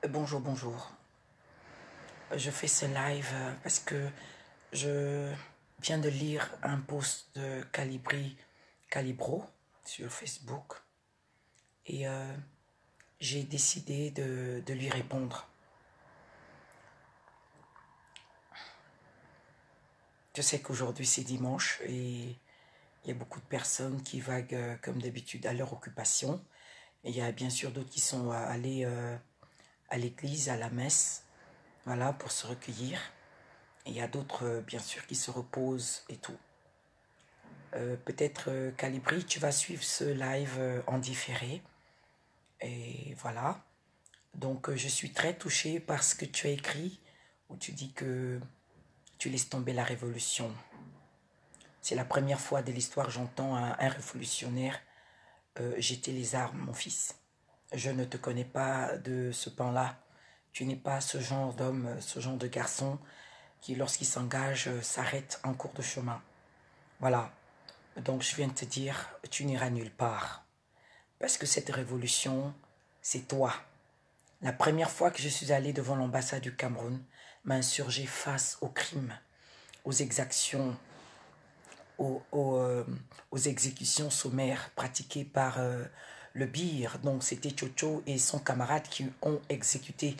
Bonjour, bonjour. Je fais ce live parce que je viens de lire un post de Calibro sur Facebook et j'ai décidé de lui répondre. Je sais qu'aujourd'hui c'est dimanche et il y a beaucoup de personnes qui vaguent comme d'habitude à leur occupation. Et il y a bien sûr d'autres qui sont allés à l'église, à la messe, voilà, pour se recueillir. Et il y a d'autres, bien sûr, qui se reposent et tout. Peut-être Calibri, tu vas suivre ce live en différé. Et voilà. Donc, je suis très touchée par ce que tu as écrit, où tu dis que tu laisses tomber la révolution. C'est la première fois de l'histoire que j'entends un révolutionnaire jeter les armes, mon fils. Je ne te connais pas de ce pan-là. Tu n'es pas ce genre d'homme, ce genre de garçon qui, lorsqu'il s'engage, s'arrête en cours de chemin. Voilà. Donc, je viens de te dire, tu n'iras nulle part. Parce que cette révolution, c'est toi. La première fois que je suis allé devant l'ambassade du Cameroun, m'insurger face aux crimes, aux exactions, aux exécutions sommaires pratiquées par le BIR. Donc, c'était Chocho et son camarade qui ont exécuté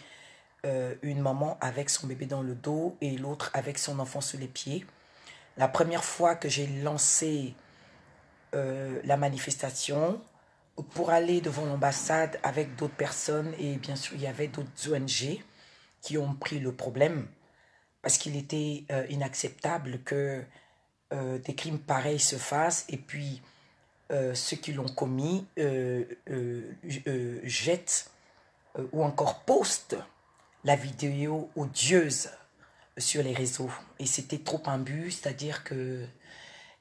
une maman avec son bébé dans le dos et l'autre avec son enfant sous les pieds. La première fois que j'ai lancé la manifestation pour aller devant l'ambassade avec d'autres personnes et bien sûr il y avait d'autres ONG qui ont pris le problème parce qu'il était inacceptable que des crimes pareils se fassent et puis ceux qui l'ont commis jettent ou encore postent la vidéo odieuse sur les réseaux et c'était trop imbu, c'est-à-dire que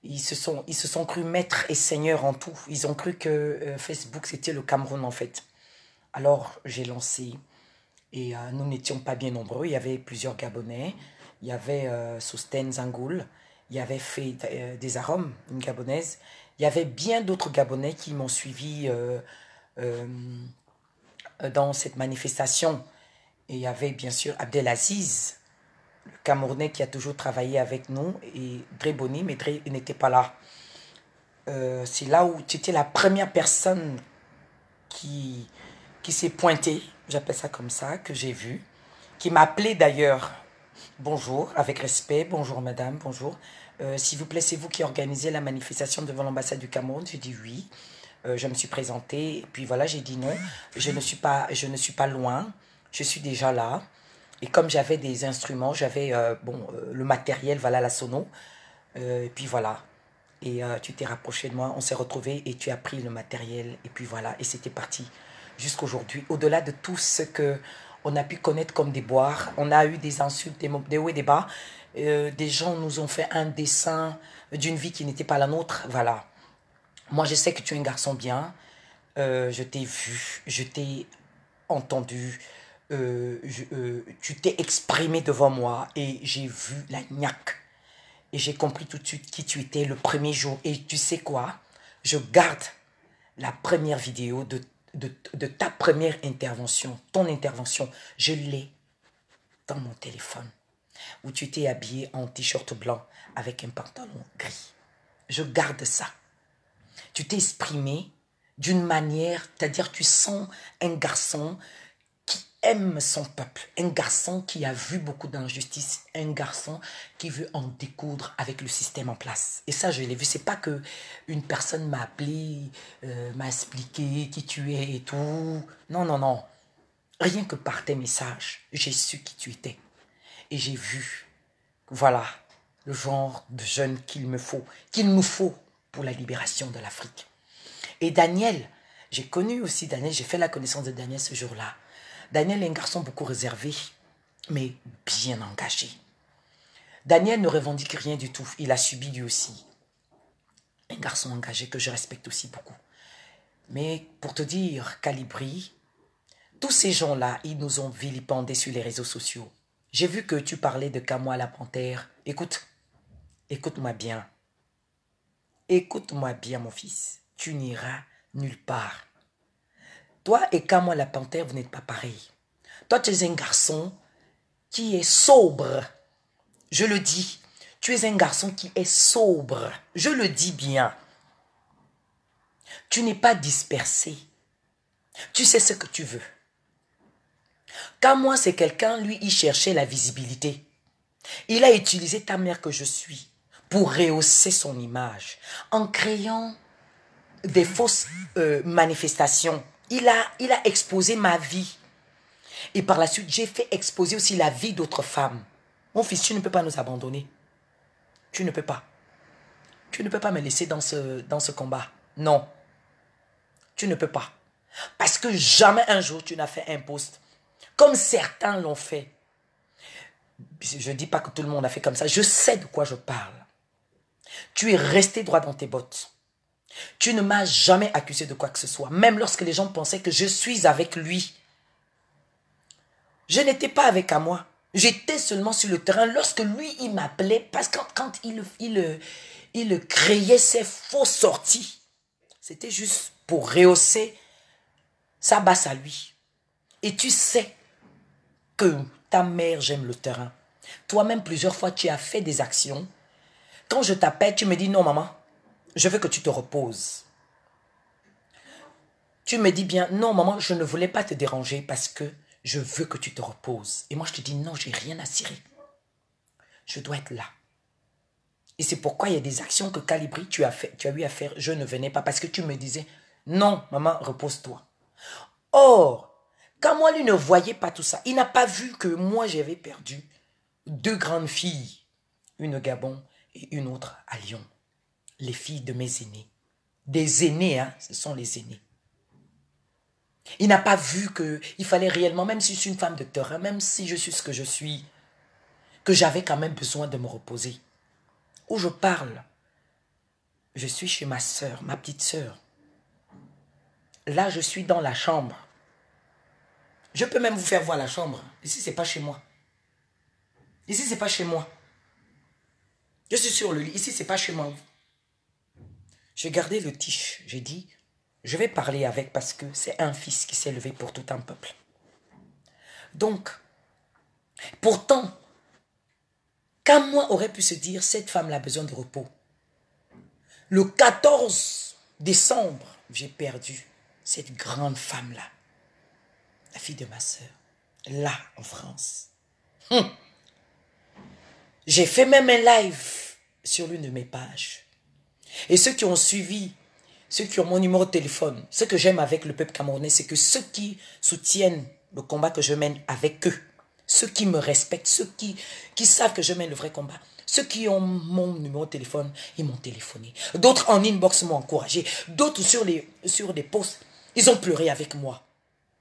ils se sont crus maîtres et seigneurs en tout. Ils ont cru que Facebook, c'était le Cameroun, en fait. Alors, j'ai lancé. Et nous n'étions pas bien nombreux. Il y avait plusieurs Gabonais. Il y avait Sosten Zangoul. Il y avait Fait des Arômes, une Gabonaise. Il y avait bien d'autres Gabonais qui m'ont suivi dans cette manifestation. Et il y avait bien sûr Abdelaziz, le Camerounais qui a toujours travaillé avec nous, et Dre Boni, mais Dre n'était pas là. C'est là où tu étais la première personne qui, qui s'est pointée, j'appelle ça comme ça, que j'ai vu, qui m'a appelé d'ailleurs. Bonjour, avec respect, bonjour madame, bonjour. S'il vous plaît, c'est vous qui organisez la manifestation devant l'ambassade du Cameroun? J'ai dit oui. Je me suis présentée, et puis voilà, j'ai dit non, je ne suis pas loin, je suis déjà là. Et comme j'avais des instruments, j'avais le matériel, voilà la sono, et puis voilà. Et tu t'es rapproché de moi, on s'est retrouvés et tu as pris le matériel et puis voilà, et c'était parti jusqu'aujourd'hui. Au-delà de tout ce que on a pu connaître comme des boires, on a eu des insultes, des hauts et des bas, des gens nous ont fait un dessin d'une vie qui n'était pas la nôtre, voilà. Moi je sais que tu es un garçon bien, je t'ai vu, je t'ai entendu, tu t'es exprimé devant moi et j'ai vu la niaque. Et j'ai compris tout de suite qui tu étais le premier jour. Et tu sais quoi? Je garde la première vidéo de ta première intervention, ton intervention. Je l'ai dans mon téléphone. Où tu t'es habillé en t-shirt blanc avec un pantalon gris. Je garde ça. Tu t'es exprimé d'une manière, c'est-à-dire tu sens un garçon qui aime son peuple, un garçon qui a vu beaucoup d'injustices, un garçon qui veut en découdre avec le système en place. Et ça, je l'ai vu. C'est pas que une personne m'a appelé, m'a expliqué qui tu es et tout. Non, non, non. Rien que par tes messages, j'ai su qui tu étais. Et j'ai vu, voilà, le genre de jeune qu'il nous faut pour la libération de l'Afrique. Et Daniel, j'ai connu aussi Daniel, j'ai fait la connaissance de Daniel ce jour-là. Daniel est un garçon beaucoup réservé, mais bien engagé. Daniel ne revendique rien du tout. Il a subi lui aussi. Un garçon engagé que je respecte aussi beaucoup. Mais pour te dire, Calibri, tous ces gens-là, ils nous ont vilipendés sur les réseaux sociaux. J'ai vu que tu parlais de Kamoa la panthère. Écoute, écoute-moi bien. Écoute-moi bien, mon fils. Tu n'iras nulle part. Toi et Kamoa la panthère, vous n'êtes pas pareils. Toi, tu es un garçon qui est sobre. Je le dis. Tu es un garçon qui est sobre. Je le dis bien. Tu n'es pas dispersé. Tu sais ce que tu veux. Quand moi, c'est quelqu'un, lui, il cherchait la visibilité. Il a utilisé ta mère que je suis pour rehausser son image en créant des fausses manifestations. Il a exposé ma vie. Et par la suite, j'ai fait exposer aussi la vie d'autres femmes. Mon fils, tu ne peux pas nous abandonner. Tu ne peux pas. Tu ne peux pas me laisser dans ce combat. Non. Tu ne peux pas. Parce que jamais un jour tu n'as fait un post. Comme certains l'ont fait. Je ne dis pas que tout le monde a fait comme ça. Je sais de quoi je parle. Tu es resté droit dans tes bottes. Tu ne m'as jamais accusé de quoi que ce soit. Même lorsque les gens pensaient que je suis avec lui. Je n'étais pas avec à moi. J'étais seulement sur le terrain lorsque lui, il m'appelait. Parce que quand il créait ses fausses sorties, c'était juste pour rehausser sa basse à lui. Et tu sais que ta mère, j'aime le terrain. Toi-même, plusieurs fois, tu as fait des actions. Quand je t'appelle, tu me dis, non, maman, je veux que tu te reposes. Tu me dis bien, non, maman, je ne voulais pas te déranger parce que je veux que tu te reposes. Et moi, je te dis, non, j'ai rien à cirer. Je dois être là. Et c'est pourquoi il y a des actions que Calibri, tu as eu à faire. Je ne venais pas parce que tu me disais, non, maman, repose-toi. Or, quand moi, lui ne voyait pas tout ça, il n'a pas vu que moi, j'avais perdu 2 grandes filles. Une au Gabon et une autre à Lyon. Les filles de mes aînés. Des aînés, hein, ce sont les aînés. Il n'a pas vu qu'il fallait réellement, même si je suis une femme de terrain, même si je suis ce que je suis, que j'avais quand même besoin de me reposer. Où je parle, je suis chez ma soeur, ma petite soeur. Là, je suis dans la chambre. Je peux même vous faire voir la chambre. Ici, ce n'est pas chez moi. Ici, ce n'est pas chez moi. Je suis sur le lit. Ici, ce n'est pas chez moi. J'ai gardé le tiche. J'ai dit, je vais parler avec parce que c'est un fils qui s'est levé pour tout un peuple. Donc, pourtant, quand moi aurait pu se dire, cette femme a besoin de repos. Le 14 décembre, j'ai perdu cette grande femme-là. La fille de ma soeur. Là, en France. J'ai fait même un live sur l'une de mes pages. Et ceux qui ont suivi, ceux qui ont mon numéro de téléphone, ce que j'aime avec le peuple camerounais, c'est que ceux qui soutiennent le combat que je mène avec eux, ceux qui me respectent, ceux qui savent que je mène le vrai combat, ceux qui ont mon numéro de téléphone, ils m'ont téléphoné. D'autres en inbox m'ont encouragé. D'autres sur des posts, ils ont pleuré avec moi.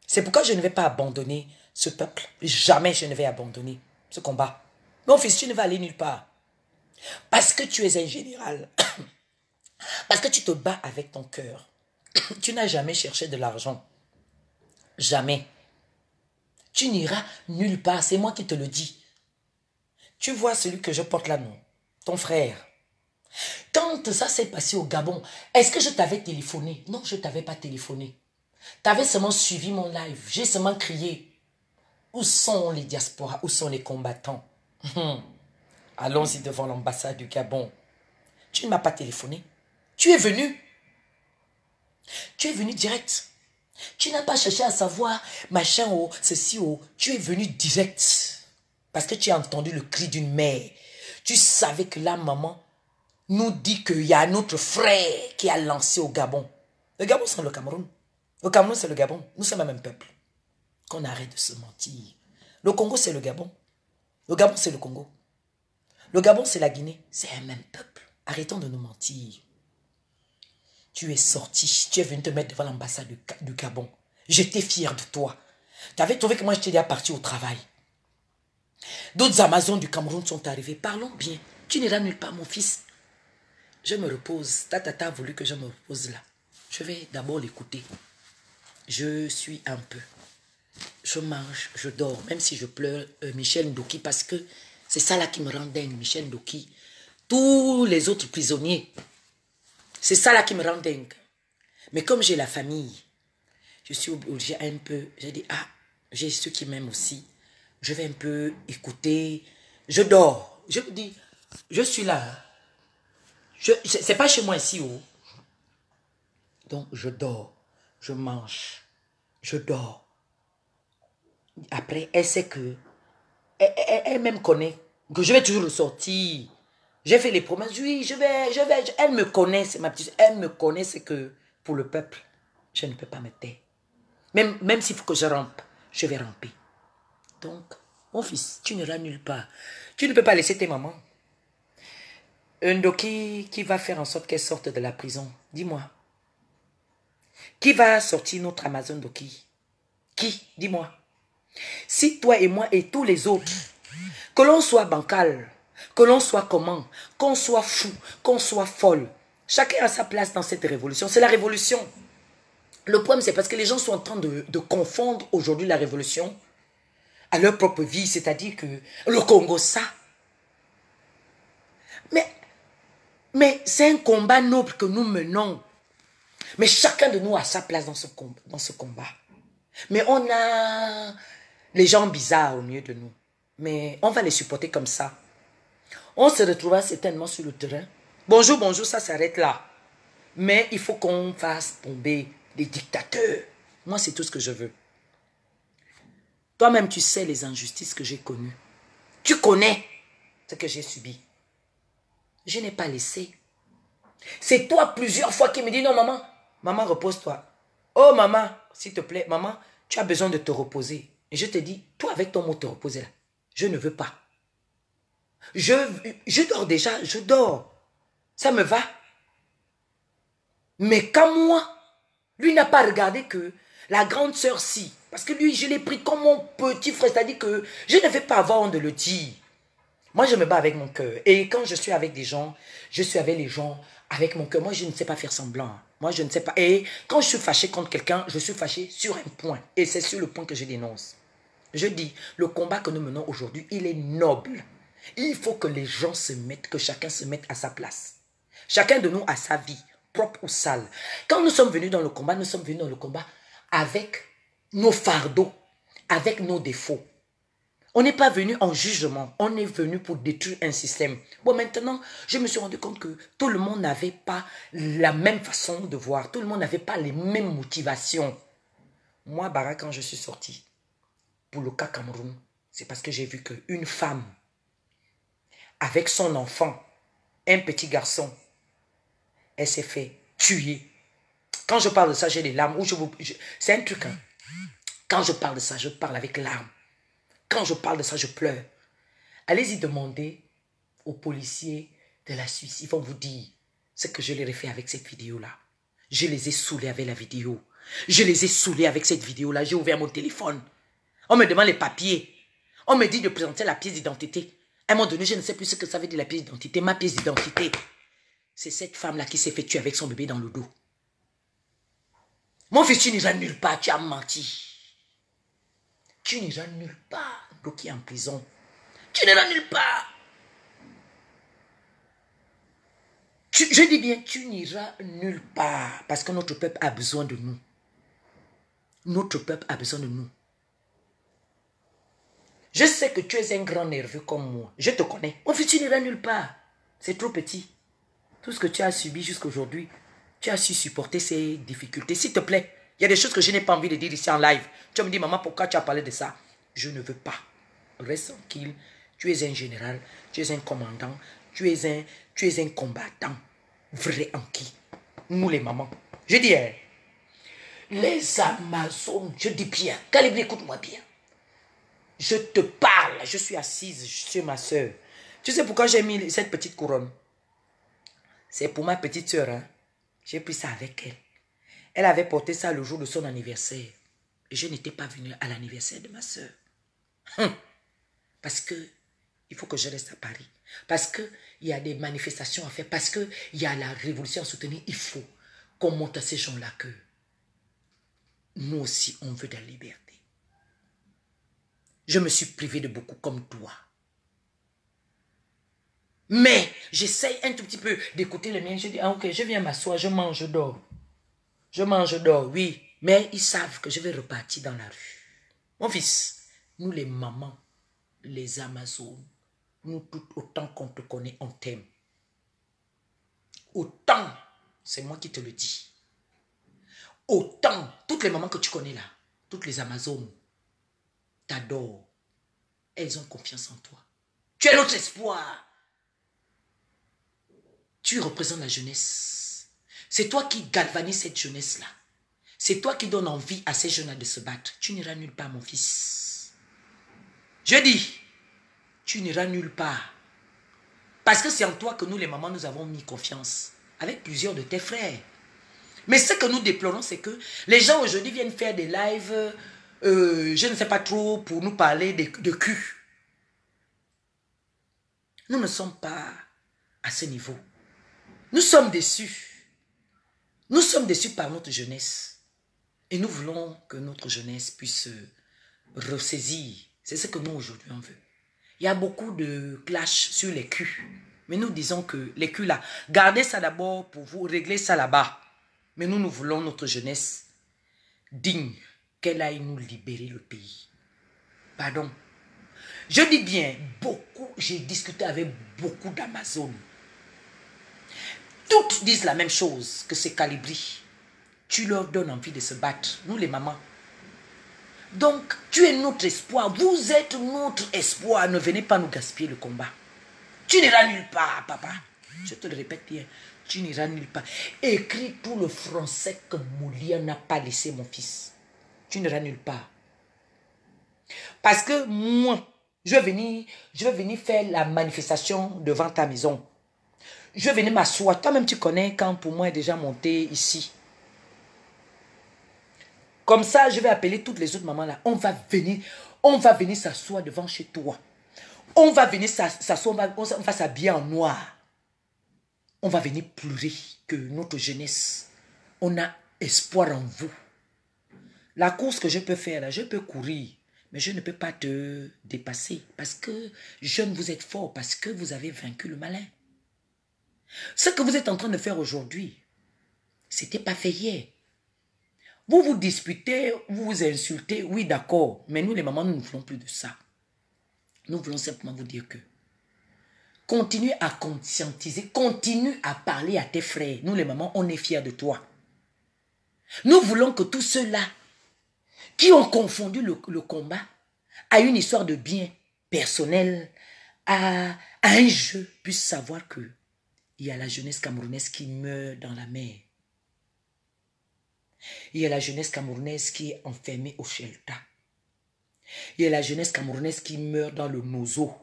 C'est pourquoi je ne vais pas abandonner ce peuple. Jamais je ne vais abandonner ce combat. Mon fils, tu ne vas aller nulle part. Parce que tu es un général. Parce que tu te bats avec ton cœur. Tu n'as jamais cherché de l'argent. Jamais. Tu n'iras nulle part. C'est moi qui te le dis. Tu vois celui que je porte là, non? Ton frère. Quand ça s'est passé au Gabon, est-ce que je t'avais téléphoné? Non, je ne t'avais pas téléphoné. Tu avais seulement suivi mon live. J'ai seulement crié. Où sont les diasporas? Où sont les combattants? Allons-y devant l'ambassade du Gabon. Tu ne m'as pas téléphoné. Tu es venu. Tu es venu direct. Tu n'as pas cherché à savoir machin ou ceci ou. Tu es venu direct. Parce que tu as entendu le cri d'une mère. Tu savais que la maman nous dit qu'il y a un autre frère qui a lancé au Gabon. Le Gabon, c'est le Cameroun. Le Cameroun, c'est le Gabon. Nous sommes le même peuple. Qu'on arrête de se mentir. Le Congo, c'est le Gabon. Le Gabon, c'est le Congo. Le Gabon, c'est la Guinée. C'est un même peuple. Arrêtons de nous mentir. Tu es sorti. Tu es venu te mettre devant l'ambassade du Gabon. J'étais fier de toi. Tu avais trouvé que moi, j'étais déjà parti au travail. D'autres Amazones du Cameroun sont arrivés. Parlons bien. Tu n'iras nulle part, mon fils. Je me repose. Tata a voulu que je me repose là. Je vais d'abord l'écouter. Je suis un peu. Je mange, je dors, même si je pleure Michel Ndoki, parce que c'est ça là qui me rend dingue, Michel Ndoki. Tous les autres prisonniers, c'est ça là qui me rend dingue. Mais comme j'ai la famille, je suis obligé un peu, j'ai dit, ah, J'ai ceux qui m'aiment aussi. Je vais un peu écouter. Je dors. Je me dis, je suis là. C'est pas chez moi ici. Oh. Donc, je dors. Je mange. Je dors. Après, elle sait que... Elle même connaît. Que je vais toujours le sortir. J'ai fait les promesses. Oui, je vais. Elle me connaît, c'est ma petite. Elle me connaît, c'est que pour le peuple, je ne peux pas me taire. Même s'il faut que je rampe, je vais ramper. Donc, mon fils, tu n'iras nulle part. Tu ne peux pas laisser tes mamans. Un doki qui va faire en sorte qu'elle sorte de la prison. Dis-moi. Qui va sortir notre Amazon Doki? Qui? Dis-moi. Si toi et moi et tous les autres, que l'on soit bancal, que l'on soit comment, qu'on soit fou, qu'on soit folle, chacun a sa place dans cette révolution. C'est la révolution. Le problème, c'est parce que les gens sont en train de confondre aujourd'hui la révolution à leur propre vie, c'est-à-dire que le Congo, ça. Mais c'est un combat noble que nous menons. Mais chacun de nous a sa place dans ce combat. Mais on a les gens bizarres au milieu de nous. Mais on va les supporter comme ça. On se retrouvera certainement sur le terrain. Bonjour, bonjour, ça s'arrête là. Mais il faut qu'on fasse tomber les dictateurs. Moi, c'est tout ce que je veux. Toi-même, tu sais les injustices que j'ai connues. Tu connais ce que j'ai subi. Je n'ai pas laissé. C'est toi plusieurs fois qui me dis, non maman, maman repose-toi. Oh maman, s'il te plaît, maman, tu as besoin de te reposer. Et je te dis, toi avec ton mot te reposer là, je ne veux pas. Je dors déjà, je dors. Ça me va. Mais quand moi, lui n'a pas regardé que la grande sœur si. Parce que lui, je l'ai pris comme mon petit frère. C'est-à-dire que je ne vais pas avoir honte de le dire. Moi, je me bats avec mon cœur. Et quand je suis avec des gens, je suis avec les gens avec mon cœur. Moi, je ne sais pas faire semblant. Moi, je ne sais pas. Et quand je suis fâché contre quelqu'un, je suis fâché sur un point. Et c'est sur le point que je dénonce. Je dis, le combat que nous menons aujourd'hui, il est noble. Il faut que les gens se mettent, que chacun se mette à sa place. Chacun de nous a sa vie, propre ou sale. Quand nous sommes venus dans le combat, nous sommes venus dans le combat avec nos fardeaux, avec nos défauts. On n'est pas venu en jugement, on est venu pour détruire un système. Bon, maintenant, je me suis rendu compte que tout le monde n'avait pas la même façon de voir. Tout le monde n'avait pas les mêmes motivations. Moi, Bara, quand je suis sorti pour le cas Cameroun, c'est parce que j'ai vu qu'une femme, avec son enfant, un petit garçon, elle s'est fait tuer. Quand je parle de ça, j'ai des larmes. C'est un truc, hein. Quand je parle de ça, je parle avec larmes. Quand je parle de ça, je pleure. Allez-y demander aux policiers de la Suisse. Ils vont vous dire ce que je leur ai fait avec cette vidéo-là. Je les ai saoulés avec la vidéo. Je les ai saoulés avec cette vidéo-là. J'ai ouvert mon téléphone. On me demande les papiers. On me dit de présenter la pièce d'identité. À un moment donné, je ne sais plus ce que ça veut dire la pièce d'identité. Ma pièce d'identité, c'est cette femme-là qui s'est fait tuer avec son bébé dans le dos. Mon fils, tu n'iras nulle part. Tu as menti. Tu n'iras nulle part. Donc, qui est en prison. Tu n'iras nulle part. Je dis bien, tu n'iras nulle part. Parce que notre peuple a besoin de nous. Notre peuple a besoin de nous. Je sais que tu es un grand nerveux comme moi. Je te connais. Mon fils, tu n'iras nulle part. C'est trop petit. Tout ce que tu as subi jusqu'à aujourd'hui, tu as su supporter ces difficultés. S'il te plaît, il y a des choses que je n'ai pas envie de dire ici en live. Tu vas me dire, maman, pourquoi tu as parlé de ça? Je ne veux pas. Reste tranquille. Tu es un général, tu es un commandant, tu es un combattant. Vrai en qui? Nous les mamans. Je dis, hein, les Amazones, je dis bien. Calibre, écoute-moi bien. Je te parle, je suis assise, je suis ma soeur. Tu sais pourquoi j'ai mis cette petite couronne? C'est pour ma petite soeur. Hein? J'ai pris ça avec elle. Elle avait porté ça le jour de son anniversaire. Et je n'étais pas venue à l'anniversaire de ma soeur. Parce que il faut que je reste à Paris. Parce qu'il y a des manifestations à faire. Parce qu'il y a la révolution à soutenir. Il faut qu'on montre à ces gens-là que nous aussi, on veut de la liberté. Je me suis privée de beaucoup comme toi. Mais j'essaye un tout petit peu d'écouter le mien. Je dis, ah ok, je viens m'asseoir, je mange, je dors. Je mange, je dors, oui. Mais ils savent que je vais repartir dans la rue. Mon fils, nous les mamans, les Amazones, nous toutes, autant qu'on te connaît, on t'aime. Autant, c'est moi qui te le dis. Autant, toutes les mamans que tu connais là, toutes les Amazones, t'adorent. Elles ont confiance en toi. Tu es notre espoir. Tu représentes la jeunesse. C'est toi qui galvanise cette jeunesse-là. C'est toi qui donne envie à ces jeunes-là de se battre. Tu n'iras nulle part, mon fils. Je dis, tu n'iras nulle part. Parce que c'est en toi que nous, les mamans, nous avons mis confiance. Avec plusieurs de tes frères. Mais ce que nous déplorons, c'est que les gens aujourd'hui viennent faire des lives, je ne sais pas trop, pour nous parler de cul. Nous ne sommes pas à ce niveau. Nous sommes déçus. Nous sommes déçus par notre jeunesse. Et nous voulons que notre jeunesse puisse ressaisir. C'est ce que nous, aujourd'hui, on veut. Il y a beaucoup de clash sur les culs. Mais nous disons que les culs là, gardez ça d'abord pour vous, réglez ça là-bas. Mais nous voulons notre jeunesse digne, qu'elle aille nous libérer le pays. Pardon. Je dis bien, beaucoup, j'ai discuté avec beaucoup d'Amazones. Toutes disent la même chose, que c'est Calibri. Tu leur donnes envie de se battre, nous les mamans. Donc, tu es notre espoir, vous êtes notre espoir, ne venez pas nous gaspiller le combat. Tu n'iras nulle part, papa. Je te le répète bien, tu n'iras nulle part. Écris tout le français que Moulia n'a pas laissé, mon fils. Tu n'iras nulle part. Parce que moi, je vais venir faire la manifestation devant ta maison. Je vais venir m'asseoir. Toi-même, tu connais quand pour moi est déjà monté ici. Comme ça, je vais appeler toutes les autres mamans là. On va venir s'asseoir devant chez toi. On va venir s'asseoir, on va s'habiller en noir. On va venir pleurer que notre jeunesse, on a espoir en vous. La course que je peux faire là, je peux courir. Mais je ne peux pas te dépasser. Parce que jeune, vous êtes fort. Parce que vous avez vaincu le malin. Ce que vous êtes en train de faire aujourd'hui, c'était pas fait hier. Vous vous disputez, vous vous insultez, oui d'accord. Mais nous les mamans, nous ne voulons plus de ça. Nous voulons simplement vous dire que continue à conscientiser, continue à parler à tes frères. Nous les mamans, on est fiers de toi. Nous voulons que tous ceux-là qui ont confondu le combat à une histoire de bien personnel, à un jeu, puissent savoir que il y a la jeunesse camerounaise qui meurt dans la mer. Il y a la jeunesse camerounaise qui est enfermée au shelter. Il y a la jeunesse camerounaise qui meurt dans le nozo.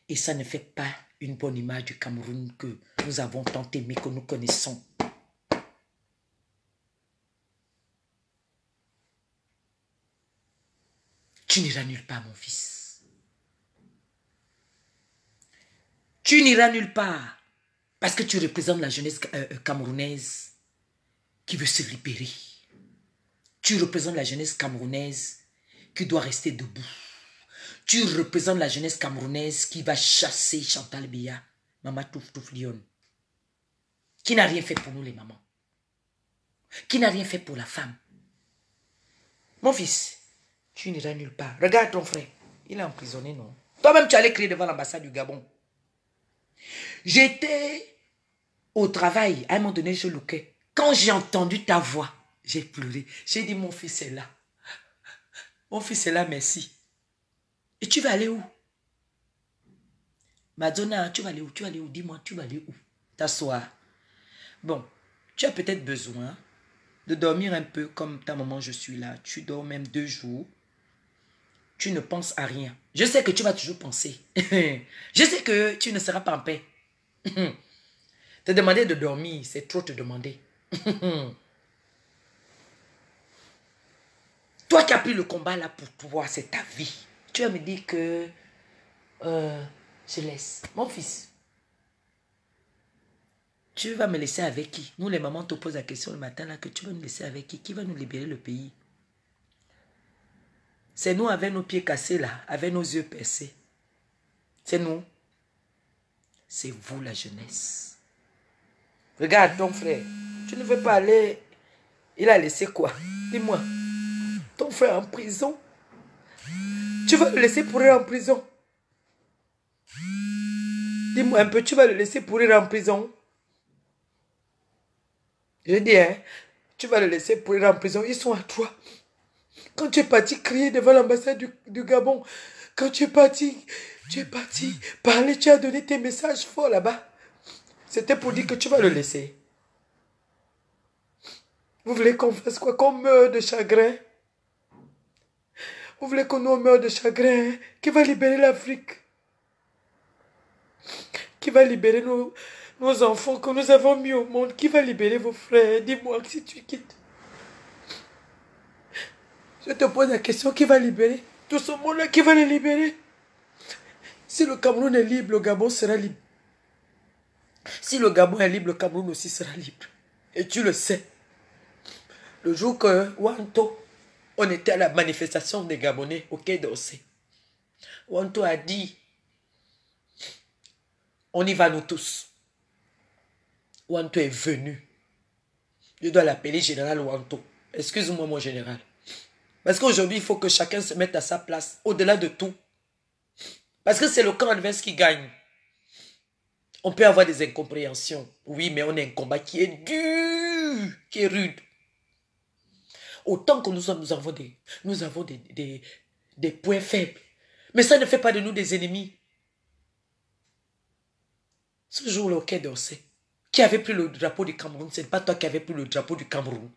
Et ça ne fait pas une bonne image du Cameroun que nous avons tant aimé, que nous connaissons. Tu n'iras nulle part, mon fils. Tu n'iras nulle part. Parce que tu représentes la jeunesse camerounaise qui veut se libérer. Tu représentes la jeunesse camerounaise qui doit rester debout. Tu représentes la jeunesse camerounaise qui va chasser Chantal Biya, Maman Touf Touf Lyon, qui n'a rien fait pour nous les mamans, qui n'a rien fait pour la femme. Mon fils, tu n'iras nulle part. Regarde ton frère, il est emprisonné, non? Toi-même, tu allais crier devant l'ambassade du Gabon. J'étais au travail, à un moment donné, je lookais. Quand j'ai entendu ta voix, j'ai pleuré. J'ai dit, mon fils est là. Mon fils est là, merci. Et tu vas aller où? Madonna, tu vas aller où? Tu vas aller où? Dis-moi, tu vas aller où? T'asseoir. Bon, tu as peut-être besoin de dormir un peu comme ta maman, je suis là. Tu dors même 2 jours. Tu ne penses à rien. Je sais que tu vas toujours penser. Je sais que tu ne seras pas en paix. Te demander de dormir, c'est trop te demander. Toi qui as pris le combat là pour toi, c'est ta vie. Tu vas me dire que je laisse. Mon fils, tu vas me laisser avec qui? Nous les mamans te posent la question le matin là, que tu vas nous laisser avec qui? Qui va nous libérer le pays? C'est nous avec nos pieds cassés là, avec nos yeux percés. C'est nous. C'est vous la jeunesse. Regarde ton frère. Tu ne veux pas aller. Il a laissé quoi? Dis-moi. ton frère en prison. Tu vas le laisser pourrir en prison. Dis-moi un peu, tu vas le laisser pourrir en prison. Je dis, hein, tu vas le laisser pourrir en prison. Ils sont à toi. Quand tu es parti crier devant l'ambassade du Gabon, quand tu es parti parler, tu as donné tes messages forts là-bas. C'était pour dire que tu vas le laisser. Vous voulez qu'on fasse quoi? Qu'on meure de chagrin? Vous voulez qu'on nous meure de chagrin? Hein? Qui va libérer l'Afrique? Qui va libérer nos enfants que nous avons mis au monde? Qui va libérer vos frères? Dis-moi si tu quittes. Je te pose la question, qui va libérer? Tout ce monde-là, qui va les libérer? Si le Cameroun est libre, le Gabon sera libre. Si le Gabon est libre, le Cameroun aussi sera libre. Et tu le sais. Le jour que Wanto, on était à la manifestation des Gabonais au Quai d'Orsay, Wanto a dit, on y va nous tous. Wanto est venu. Je dois l'appeler général Wanto. Excuse-moi mon général. Parce qu'aujourd'hui, il faut que chacun se mette à sa place, au-delà de tout. Parce que c'est le camp adverse qui gagne. On peut avoir des incompréhensions. Oui, mais on a un combat qui est dur, qui est rude. Autant que nous avons des points faibles. Mais ça ne fait pas de nous des ennemis. Ce jour-là au Quai d'Orsay, qui avait pris le drapeau du Cameroun, ce n'est pas toi qui avais pris le drapeau du Cameroun.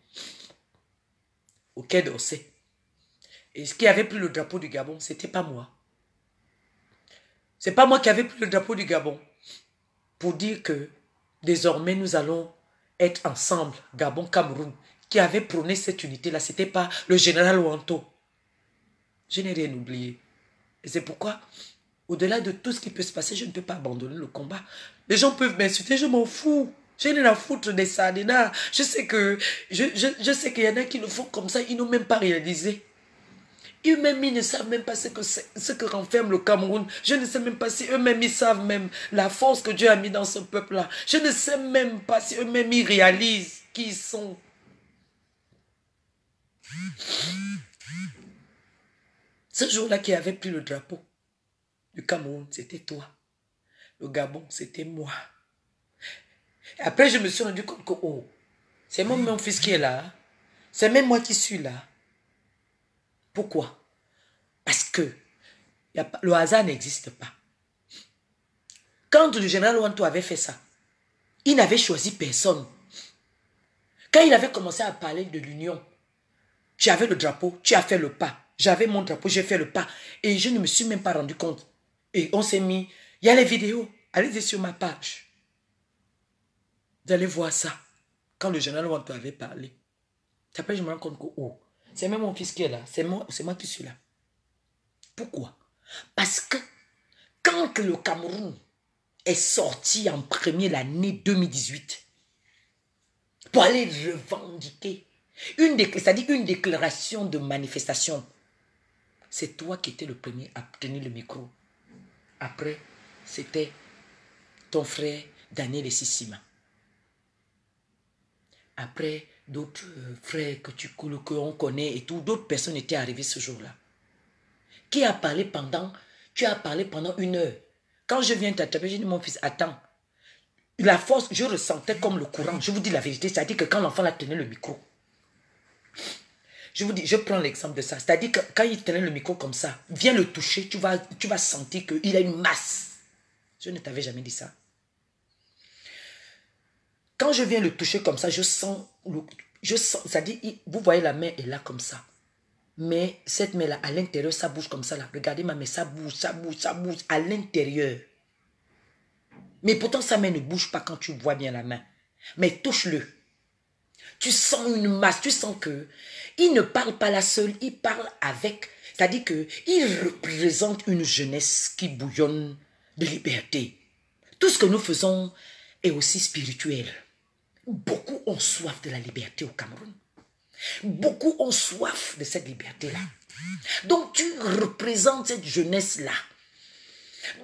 Au Quai d'Orsay. Et ce qui avait pris le drapeau du Gabon, ce n'était pas moi. Ce n'est pas moi qui avais pris le drapeau du Gabon. Pour dire que désormais nous allons être ensemble, Gabon, Cameroun. Qui avait prôné cette unité-là, ce n'était pas le général Wanto. Je n'ai rien oublié. Et c'est pourquoi, au-delà de tout ce qui peut se passer, je ne peux pas abandonner le combat. Les gens peuvent m'insulter, je m'en fous. Je n'ai rien à foutre des sardinats. Je sais qu'il y en a qui le font comme ça, ils n'ont même pas réalisé. Eux-mêmes, ils ne savent même pas ce que renferme le Cameroun. Je ne sais même pas si eux-mêmes, ils savent même la force que Dieu a mis dans ce peuple-là. Je ne sais même pas si eux-mêmes, ils réalisent qui ils sont. Ce jour-là qui avait pris le drapeau du Cameroun, c'était toi. Le Gabon, c'était moi. Et après, je me suis rendu compte que, oh, c'est même mon fils qui est là. C'est même moi qui suis là. Pourquoi? Parce que le hasard n'existe pas. Quand le général Wanto avait fait ça, il n'avait choisi personne. Quand il avait commencé à parler de l'union, tu avais le drapeau, tu as fait le pas. J'avais mon drapeau, j'ai fait le pas. Et je ne me suis même pas rendu compte. Et on s'est mis, il y a les vidéos, allez-y sur ma page. Vous allez voir ça. Quand le général Wanto avait parlé. Après, je me rends compte que, oh, c'est même mon fils qui est là. C'est moi qui suis là. Pourquoi? Parce que quand le Cameroun est sorti en premier l'année 2018 pour aller revendiquer c'est-à-dire une déclaration de manifestation, c'est toi qui étais le premier à tenir le micro. Après, c'était ton frère Daniel Sissima. Après, d'autres frères qu'on connaît et tout, d'autres personnes étaient arrivées ce jour-là. Qui a parlé pendant... Tu as parlé pendant 1 heure. Quand je viens t'attraper, j'ai dit, mon fils, attends. La force, je ressentais comme le courant. Je vous dis la vérité, c'est-à-dire que quand l'enfant a tenu le micro, je vous dis, je prends l'exemple de ça. C'est-à-dire que quand il tenait le micro comme ça, viens le toucher, tu vas sentir qu'il a une masse. Je ne t'avais jamais dit ça. Quand je viens le toucher comme ça, je sens, c'est-à-dire, vous voyez la main est là comme ça. Mais cette main-là, à l'intérieur, ça bouge comme ça là. Regardez ma main, ça bouge à l'intérieur. Mais pourtant, sa main ne bouge pas quand tu vois bien la main. Mais touche-le. Tu sens une masse, tu sens que il ne parle pas là seul, il parle avec. C'est-à-dire qu'il représente une jeunesse qui bouillonne de liberté. Tout ce que nous faisons est aussi spirituel. Beaucoup ont soif de la liberté au Cameroun. Beaucoup ont soif de cette liberté-là. Donc tu représentes cette jeunesse-là.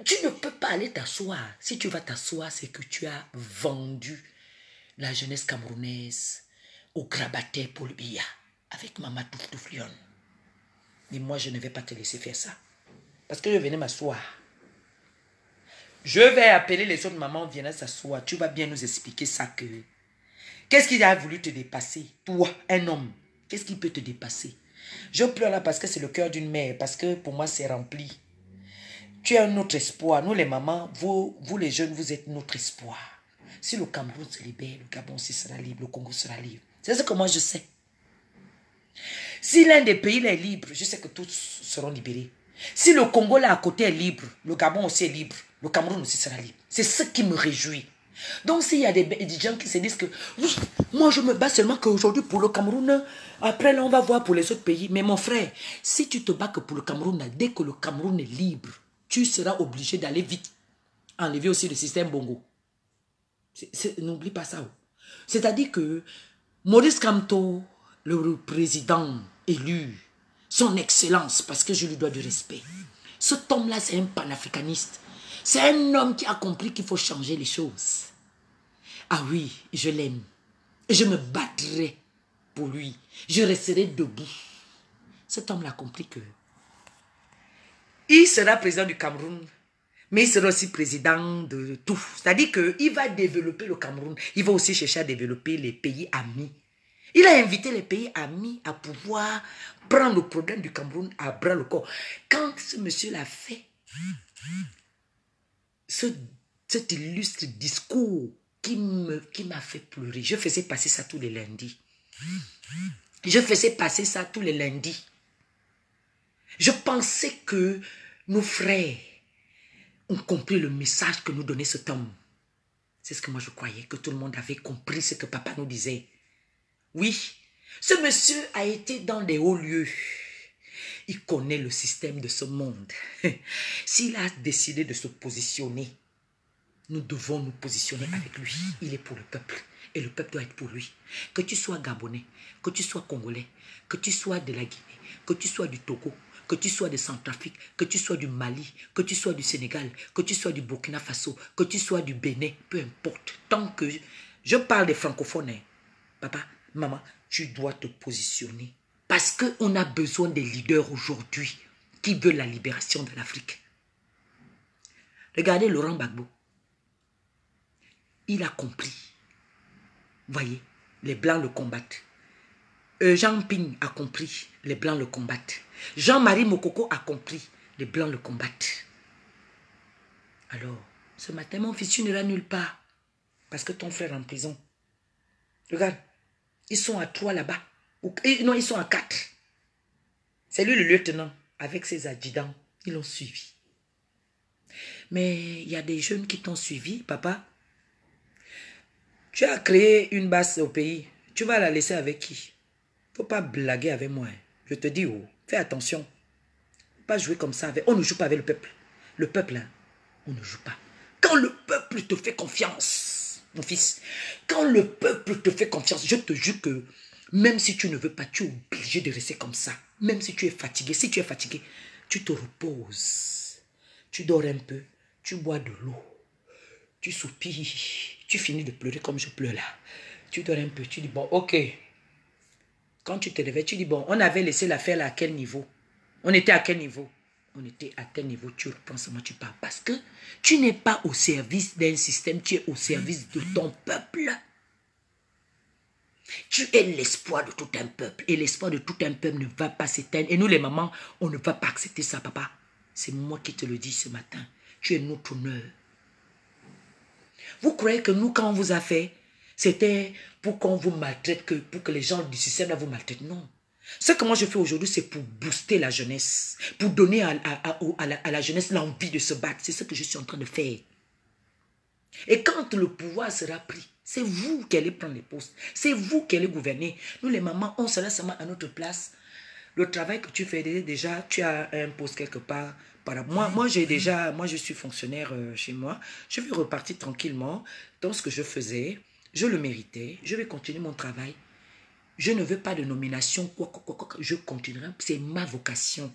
Tu ne peux pas aller t'asseoir. Si tu vas t'asseoir, c'est que tu as vendu la jeunesse camerounaise au grabataire Paul Biya avec Mamadou Touflion. Et moi, je ne vais pas te laisser faire ça. Parce que je venais m'asseoir. Je vais appeler les autres mamans, viennent s'asseoir. Tu vas bien nous expliquer ça que... Qu'est-ce qu'il a voulu te dépasser? Toi, un homme. Qu'est-ce qui peut te dépasser? Je pleure là parce que c'est le cœur d'une mère. Parce que pour moi, c'est rempli. Tu as notre espoir. Nous, les mamans, vous les jeunes, vous êtes notre espoir. Si le Cameroun se libère, le Gabon aussi sera libre, le Congo sera libre. C'est ce que moi, je sais. Si l'un des pays est libre, je sais que tous seront libérés. Si le Congo là à côté est libre, le Gabon aussi est libre, le Cameroun aussi sera libre. C'est ce qui me réjouit. Donc s'il y a des gens qui se disent que oui, moi je me bats seulement qu'aujourd'hui pour le Cameroun, après là on va voir pour les autres pays. Mais mon frère, si tu te bats que pour le Cameroun, dès que le Cameroun est libre, tu seras obligé d'aller vite enlever aussi le système Bongo. N'oublie pas ça. C'est-à-dire que Maurice Kamto, le président élu, son excellence, parce que je lui dois du respect. Cet homme-là, c'est un panafricaniste. C'est un homme qui a compris qu'il faut changer les choses. Ah oui, je l'aime. Et je me battrai pour lui. Je resterai debout. Cet homme-là a compris que il sera président du Cameroun, mais il sera aussi président de tout. C'est-à-dire qu'il va développer le Cameroun. Il va aussi chercher à développer les pays amis. Il a invité les pays amis à pouvoir prendre le problème du Cameroun à bras le corps. Quand ce monsieur l'a fait, cet illustre discours qui m'a fait pleurer, je faisais passer ça tous les lundis. Je faisais passer ça tous les lundis. Je pensais que nos frères ont compris le message que nous donnait cet homme. C'est ce que moi je croyais, que tout le monde avait compris ce que papa nous disait. Oui, ce monsieur a été dans des hauts lieux. Il connaît le système de ce monde. S'il a décidé de se positionner, nous devons nous positionner avec lui. Il est pour le peuple. Et le peuple doit être pour lui. Que tu sois Gabonais, que tu sois Congolais, que tu sois de la Guinée, que tu sois du Togo, que tu sois de Centrafrique, que tu sois du Mali, que tu sois du Sénégal, que tu sois du Burkina Faso, que tu sois du Bénin, peu importe. Tant que je parle des francophones, hein. Papa, maman, tu dois te positionner. Parce qu'on a besoin des leaders aujourd'hui qui veulent la libération de l'Afrique. Regardez Laurent Gbagbo. Il a compris. Voyez, les Blancs le combattent. Jean Ping a compris, les Blancs le combattent. Jean-Marie Mokoko a compris, les Blancs le combattent. Alors, ce matin, mon fils, tu n'iras nulle part. Parce que ton frère est en prison. Regarde, ils sont à 3 là-bas. Non, ils sont à 4. C'est lui le lieutenant, avec ses adjudants. Ils l'ont suivi. Mais il y a des jeunes qui t'ont suivi, papa. Tu as créé une base au pays. Tu vas la laisser avec qui? Il ne faut pas blaguer avec moi. Je te dis, oh, fais attention. Pas jouer comme ça. On ne joue pas avec le peuple. Le peuple, hein, on ne joue pas. Quand le peuple te fait confiance, mon fils, quand le peuple te fait confiance, je te jure que même si tu ne veux pas, tu es obligé de rester comme ça. Même si tu es fatigué. Si tu es fatigué, tu te reposes. Tu dors un peu. Tu bois de l'eau. Tu soupires. Tu finis de pleurer comme je pleure là. Tu dors un peu. Tu dis, bon, ok. Quand tu te réveilles, tu dis, bon, on avait laissé l'affaire là à quel niveau? On était à quel niveau? On était à tel niveau, tu reprends seulement, tu pars. Parce que tu n'es pas au service d'un système, tu es au service de ton peuple. Tu es l'espoir de tout un peuple. Et l'espoir de tout un peuple ne va pas s'éteindre. Et nous, les mamans, on ne va pas accepter ça, papa. C'est moi qui te le dis ce matin. Tu es notre honneur. Vous croyez que nous, quand on vous a fait, c'était pour qu'on vous maltraite, pour que les gens du système là vous maltraitent? Non. Ce que moi je fais aujourd'hui, c'est pour booster la jeunesse, pour donner à la jeunesse l'envie de se battre. C'est ce que je suis en train de faire. Et quand le pouvoir sera pris, c'est vous qui allez prendre les postes. C'est vous qui allez gouverner. Nous les mamans, on sera seulement à notre place. Le travail que tu fais déjà, tu as un poste quelque part. Moi, je suis fonctionnaire chez moi. Je vais repartir tranquillement dans ce que je faisais. Je le méritais. Je vais continuer mon travail. Je ne veux pas de nomination. Je continuerai. C'est ma vocation.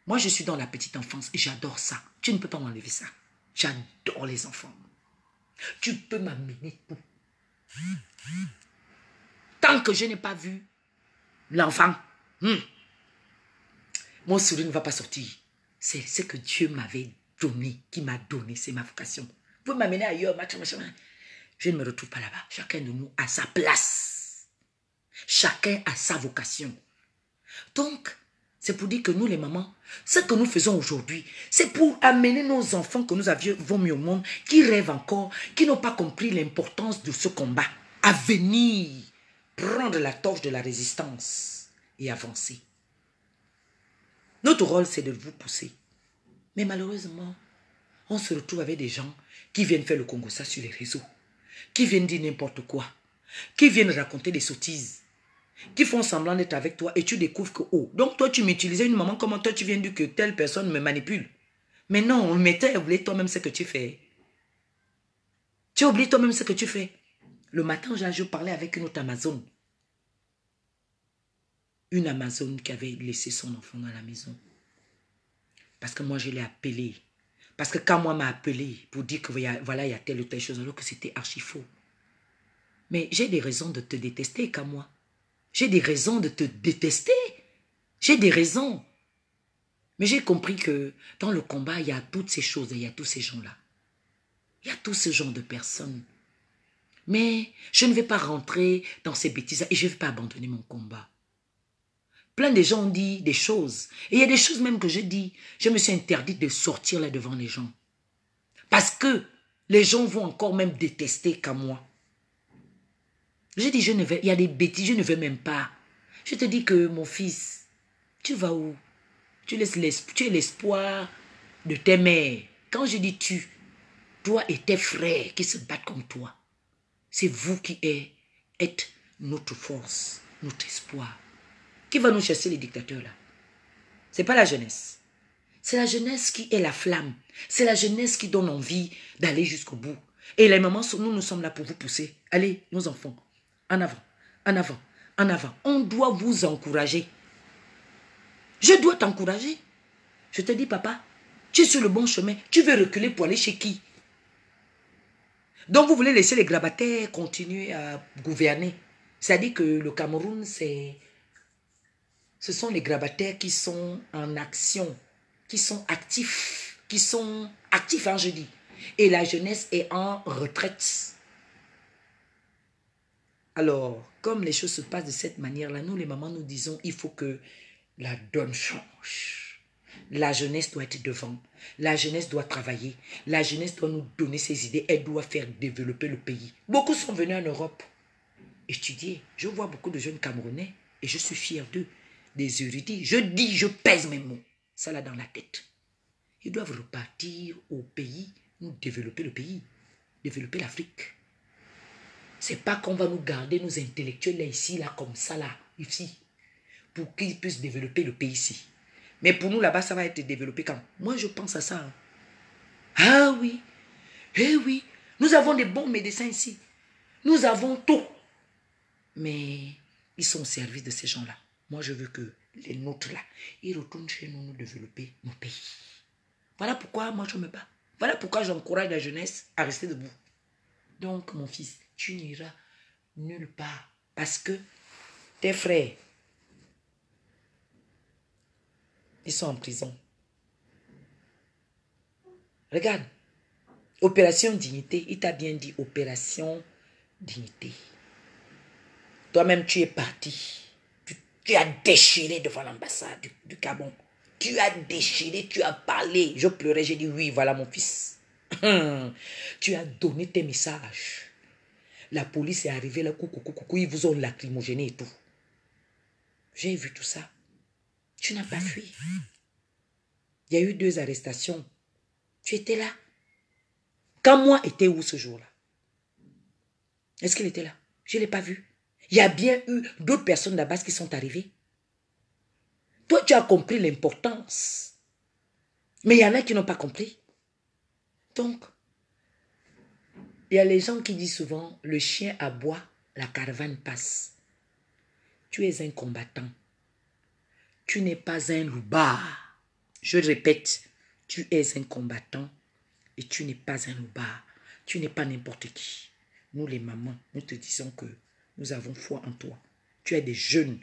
Moi, je suis dans la petite enfance et j'adore ça. Tu ne peux pas m'enlever ça. J'adore les enfants. Tu peux m'amener tout. Tant que je n'ai pas vu l'enfant, mon sourire ne va pas sortir. C'est ce que Dieu m'avait donné, qui m'a donné, c'est ma vocation. Vous pouvez m'amener ailleurs, machin. Je ne me retrouve pas là-bas. Chacun de nous a sa place. Chacun a sa vocation. Donc, c'est pour dire que nous, les mamans, ce que nous faisons aujourd'hui, c'est pour amener nos enfants que nous avons mis au monde, qui rêvent encore, qui n'ont pas compris l'importance de ce combat, à venir prendre la torche de la résistance et avancer. Notre rôle, c'est de vous pousser. Mais malheureusement, on se retrouve avec des gens qui viennent faire le Congo-ça sur les réseaux, qui viennent dire n'importe quoi, qui viennent raconter des sottises, qui font semblant d'être avec toi et tu découvres que, oh, donc toi tu m'utilisais une maman, comment toi tu viens de dire que telle personne me manipule. Mais non, mais tu as oublié toi-même ce que tu fais. Tu as oublié toi-même ce que tu fais. Le matin, je parlais avec une autre Amazone. Une Amazone qui avait laissé son enfant dans la maison. Parce que moi, je l'ai appelé. Parce que quand moi m'a appelé pour dire que voilà, il y a telle ou telle chose, alors que c'était archi faux. Mais j'ai des raisons de te détester, comme moi. J'ai des raisons de te détester. J'ai des raisons. Mais j'ai compris que dans le combat, il y a toutes ces choses et il y a tous ces gens-là. Il y a tout ce genre de personnes. Mais je ne vais pas rentrer dans ces bêtises et je ne vais pas abandonner mon combat. Plein de gens ont dit des choses. Et il y a des choses même que je dis. Je me suis interdite de sortir là devant les gens. Parce que les gens vont encore même détester qu'à moi. J'ai dit, il y a des bêtises, je ne veux même pas. Je te dis que mon fils, tu vas où? Tu es l'espoir de tes mères. Quand je dis tu, toi et tes frères qui se battent comme toi, c'est vous qui êtes notre force, notre espoir. Qui va nous chasser les dictateurs là? Ce n'est pas la jeunesse. C'est la jeunesse qui est la flamme. C'est la jeunesse qui donne envie d'aller jusqu'au bout. Et les mamans, nous sommes là pour vous pousser. Allez, nos enfants, en avant, en avant, en avant. On doit vous encourager. Je dois t'encourager. Je te dis, papa, tu es sur le bon chemin. Tu veux reculer pour aller chez qui? Donc, vous voulez laisser les grabataires continuer à gouverner. C'est-à-dire que le Cameroun, ce sont les grabataires qui sont en action, qui sont actifs, hein, je dis. Et la jeunesse est en retraite. Alors, comme les choses se passent de cette manière-là, nous, les mamans, nous disons, il faut que la donne change. La jeunesse doit être devant. La jeunesse doit travailler. La jeunesse doit nous donner ses idées. Elle doit faire développer le pays. Beaucoup sont venus en Europe étudier. Je vois beaucoup de jeunes Camerounais et je suis fier d'eux. Des érudits. Je dis, je pèse mes mots. Ça là dans la tête. Ils doivent repartir au pays, nous développer le pays, développer l'Afrique. C'est pas qu'on va nous garder nos intellectuels là, ici, là, comme ça, là, ici, pour qu'ils puissent développer le pays ici. Mais pour nous, là-bas, ça va être développé quand? Moi, je pense à ça. Hein. Ah oui, eh oui, nous avons des bons médecins ici. Nous avons tout. Mais ils sont au service de ces gens-là. Moi, je veux que les nôtres, là, ils retournent chez nous, nous développer nos pays. Voilà pourquoi moi, je me bats. Voilà pourquoi j'encourage la jeunesse à rester debout. Donc, mon fils, tu n'iras nulle part. Parce que tes frères, ils sont en prison. Regarde. Opération Dignité. Il t'a bien dit Opération Dignité. Toi-même, tu es parti. Tu as déchiré devant l'ambassade du Gabon. Tu as déchiré, tu as parlé. Je pleurais, j'ai dit oui, voilà mon fils. Tu as donné tes messages. La police est arrivée là, coucou, ils vous ont lacrymogéné et tout. J'ai vu tout ça. Tu n'as pas fui. Il y a eu 2 arrestations. Tu étais là. Quand moi était où ce jour-là? Est-ce qu'il était là? Je ne l'ai pas vu. Il y a bien eu d'autres personnes là-bas qui sont arrivées. Toi, tu as compris l'importance. Mais il y en a qui n'ont pas compris. Donc, il y a les gens qui disent souvent, le chien aboie, la caravane passe. Tu es un combattant. Tu n'es pas un loupard. Je répète, tu es un combattant et tu n'es pas un loupard. Tu n'es pas n'importe qui. Nous, les mamans, nous te disons que nous avons foi en toi. Tu es des jeunes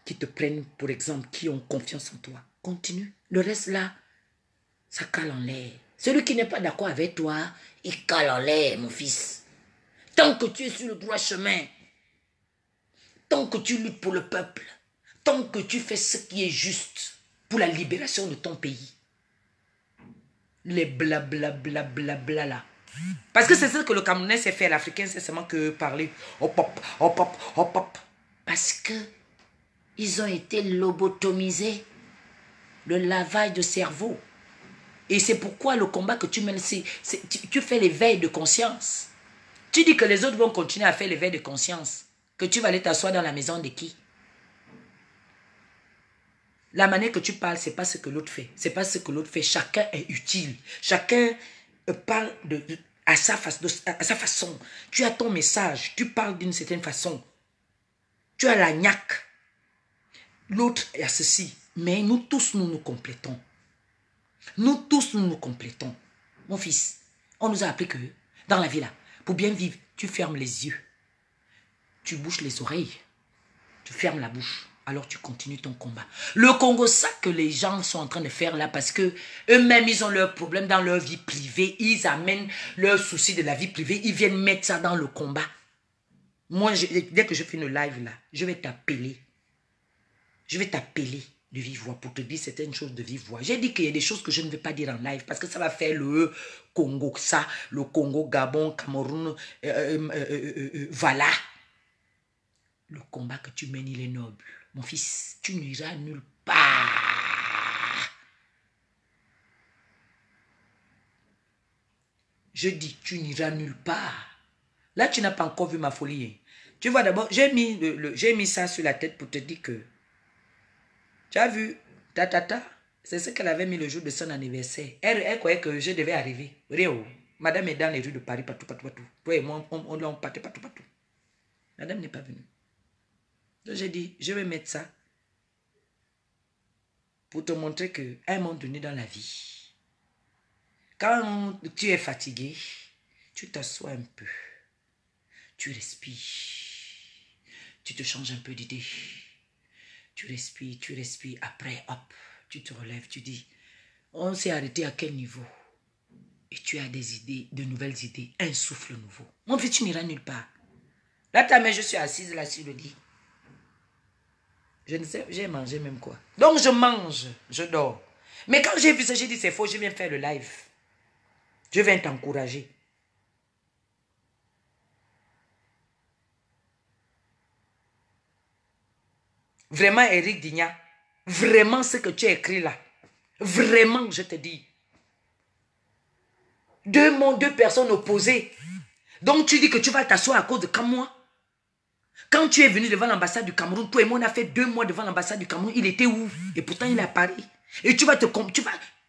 qui te prennent pour exemple, qui ont confiance en toi. Continue. Le reste là, ça cale en l'air. Celui qui n'est pas d'accord avec toi, il cale en l'air, mon fils. Tant que tu es sur le droit chemin, tant que tu luttes pour le peuple, tant que tu fais ce qui est juste pour la libération de ton pays, les blablabla là. Parce que c'est ce que le Camerounais sait faire, l'Africain sait seulement que parler hop hop, hop hop, hop hop. Parce que ils ont été lobotomisés, le lavage de cerveau. Et c'est pourquoi le combat que tu mènes, tu fais l'éveil de conscience. Tu dis que les autres vont continuer à faire l'éveil de conscience, que tu vas aller t'asseoir dans la maison de qui? La manière que tu parles, ce n'est pas ce que l'autre fait. Ce n'est pas ce que l'autre fait. Chacun est utile. Chacun parle à sa façon. Tu as ton message. Tu parles d'une certaine façon. Tu as la gnaque. L'autre a ceci. Mais nous tous, nous nous complétons. Nous tous, nous nous complétons. Mon fils, on nous a appris que dans la vie là, pour bien vivre, tu fermes les yeux. Tu bouches les oreilles. Tu fermes la bouche. Alors tu continues ton combat. Le Congo, ça que les gens sont en train de faire là, parce que eux-mêmes, ils ont leurs problèmes dans leur vie privée. Ils amènent leurs soucis de la vie privée. Ils viennent mettre ça dans le combat. Moi, dès que je fais une live là, je vais t'appeler. Je vais t'appeler de vive voix pour te dire certaines choses de vive voix. J'ai dit qu'il y a des choses que je ne vais pas dire en live parce que ça va faire le Congo, ça, le Congo, Gabon, Cameroun, voilà. Le combat que tu mènes, il est noble. Mon fils, tu n'iras nulle part. Je dis, tu n'iras nulle part. Là, tu n'as pas encore vu ma folie. Tu vois, d'abord, j'ai mis ça sur la tête pour te dire que tu as vu, Tata, c'est ce qu'elle avait mis le jour de son anniversaire. Elle croyait que je devais arriver. Réo, madame est dans les rues de Paris, partout. Toi et moi, on partait partout. Madame n'est pas venue. Donc j'ai dit, je vais mettre ça pour te montrer qu'à un moment donné dans la vie, quand tu es fatigué, tu t'assois un peu, tu respires, tu te changes un peu d'idée, tu respires, après, hop, tu te relèves, tu dis, on s'est arrêté à quel niveau? Et tu as des idées, de nouvelles idées, un souffle nouveau. Mon fils, tu n'iras nulle part. Là, ta mère, je suis assise là sur le lit. Je ne sais, j'ai mangé même quoi. Donc je mange, je dors. Mais quand j'ai vu ça, j'ai dit c'est faux, je viens faire le live. Je viens t'encourager. Vraiment, Eric Digna, vraiment ce que tu as écrit là, vraiment, je te dis. Deux personnes opposées. Donc tu dis que tu vas t'asseoir à cause de moi. Quand tu es venu devant l'ambassade du Cameroun, toi et moi, on a fait 2 mois devant l'ambassade du Cameroun. Il était où? Et pourtant, il est à Paris. Et tu vas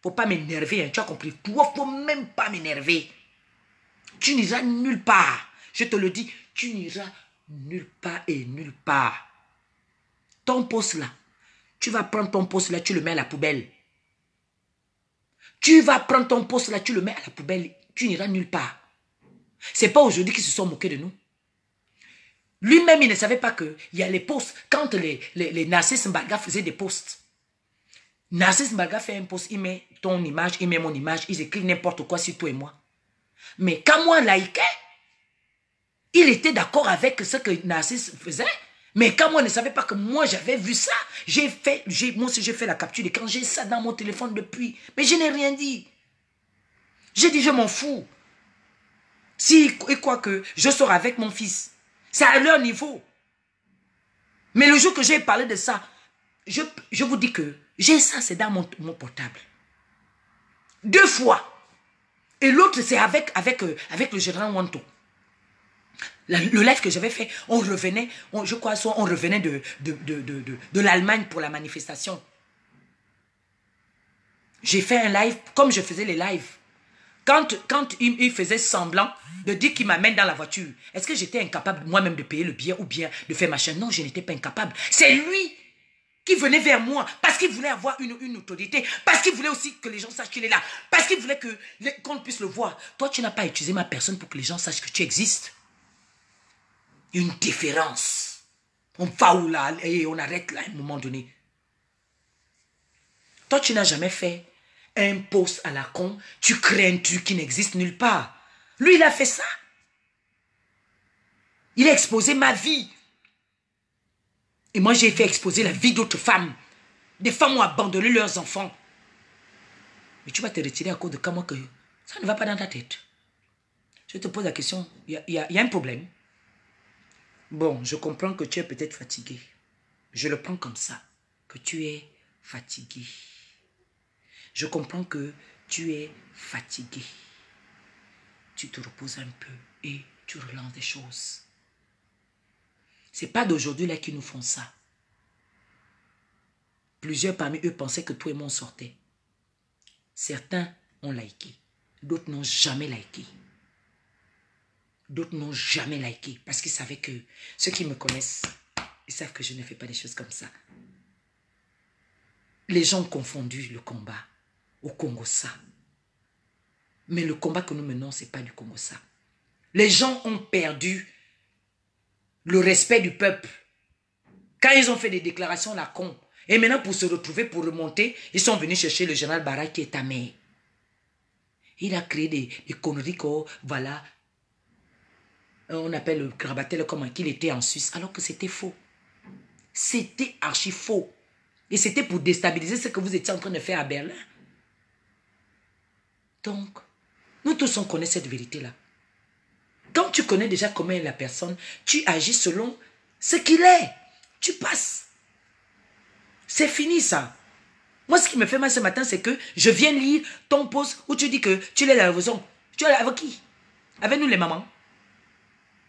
faut pas m'énerver, hein, tu as compris? Toi, faut même pas m'énerver. Tu n'iras nulle part. Je te le dis, tu n'iras nulle part et nulle part. Ton poste là, tu vas prendre ton poste là, tu le mets à la poubelle. Tu vas prendre ton poste là, tu le mets à la poubelle. Tu n'iras nulle part. C'est pas aujourd'hui qu'ils se sont moqués de nous. Lui-même, il ne savait pas qu'il y a les posts. Quand les Narcisse Mbarga faisaient des posts, Narcisse Mbarga fait un post, il met ton image, il met mon image, ils écrivent n'importe quoi sur toi et moi. Mais quand moi, likais, il était d'accord avec ce que Narcisse faisait. Mais quand moi, ne savait pas que moi, j'avais vu ça, moi aussi, j'ai fait la capture d'écran, j'ai ça dans mon téléphone depuis. Mais je n'ai rien dit. J'ai dit, je m'en fous. Si ils croient que je sors avec mon fils, c'est à leur niveau. Mais le jour que j'ai parlé de ça, je vous dis que j'ai ça, c'est dans mon portable. 2 fois. Et l'autre, c'est avec le général Wanto. Le live que j'avais fait, on revenait, je crois, on revenait de l'Allemagne pour la manifestation. J'ai fait un live, comme je faisais les lives. Quand il faisait semblant de dire qu'il m'amène dans la voiture, est-ce que j'étais incapable moi-même de payer le billet ou bien de faire machin? Non, je n'étais pas incapable. C'est lui qui venait vers moi parce qu'il voulait avoir une autorité, parce qu'il voulait aussi que les gens sachent qu'il est là, parce qu'il voulait qu'on puisse le voir. Toi, tu n'as pas utilisé ma personne pour que les gens sachent que tu existes. Une différence. On va où là et on arrête là à un moment donné. Toi, tu n'as jamais fait un post à la con, tu crées un truc qui n'existe nulle part. Lui, il a fait ça. Il a exposé ma vie. Et moi, j'ai fait exposer la vie d'autres femmes. Des femmes ont abandonné leurs enfants. Mais tu vas te retirer à cause de comment que ça ne va pas dans ta tête. Je te pose la question, il y a un problème. Bon, je comprends que tu es peut-être fatigué. Je le prends comme ça, que tu es fatigué. Je comprends que tu es fatigué. Tu te reposes un peu et tu relances des choses. Ce n'est pas d'aujourd'hui là qu'ils nous font ça. Plusieurs parmi eux pensaient que toi et moi on sortait. Certains ont liké, d'autres n'ont jamais liké. D'autres n'ont jamais liké parce qu'ils savaient que ceux qui me connaissent, ils savent que je ne fais pas des choses comme ça. Les gens ont confondu le combat au Congo-Ça. Mais le combat que nous menons, ce n'est pas du Congo-Ça. Les gens ont perdu le respect du peuple. Quand ils ont fait des déclarations la con, et maintenant pour se retrouver, pour remonter, ils sont venus chercher le général Barra qui est ta mère. Il a créé des conneries que, voilà, on appelle le Grabatel comme qu'il était en Suisse, alors que c'était faux. C'était archi faux. Et c'était pour déstabiliser ce que vous étiez en train de faire à Berlin. Donc, nous tous on connaît cette vérité-là. Quand tu connais déjà comment est la personne, tu agis selon ce qu'il est. Tu passes. C'est fini ça. Moi, ce qui me fait mal ce matin, c'est que je viens lire ton post où tu dis que tu es à la révolution. Tu es là avec qui? Avec nous les mamans.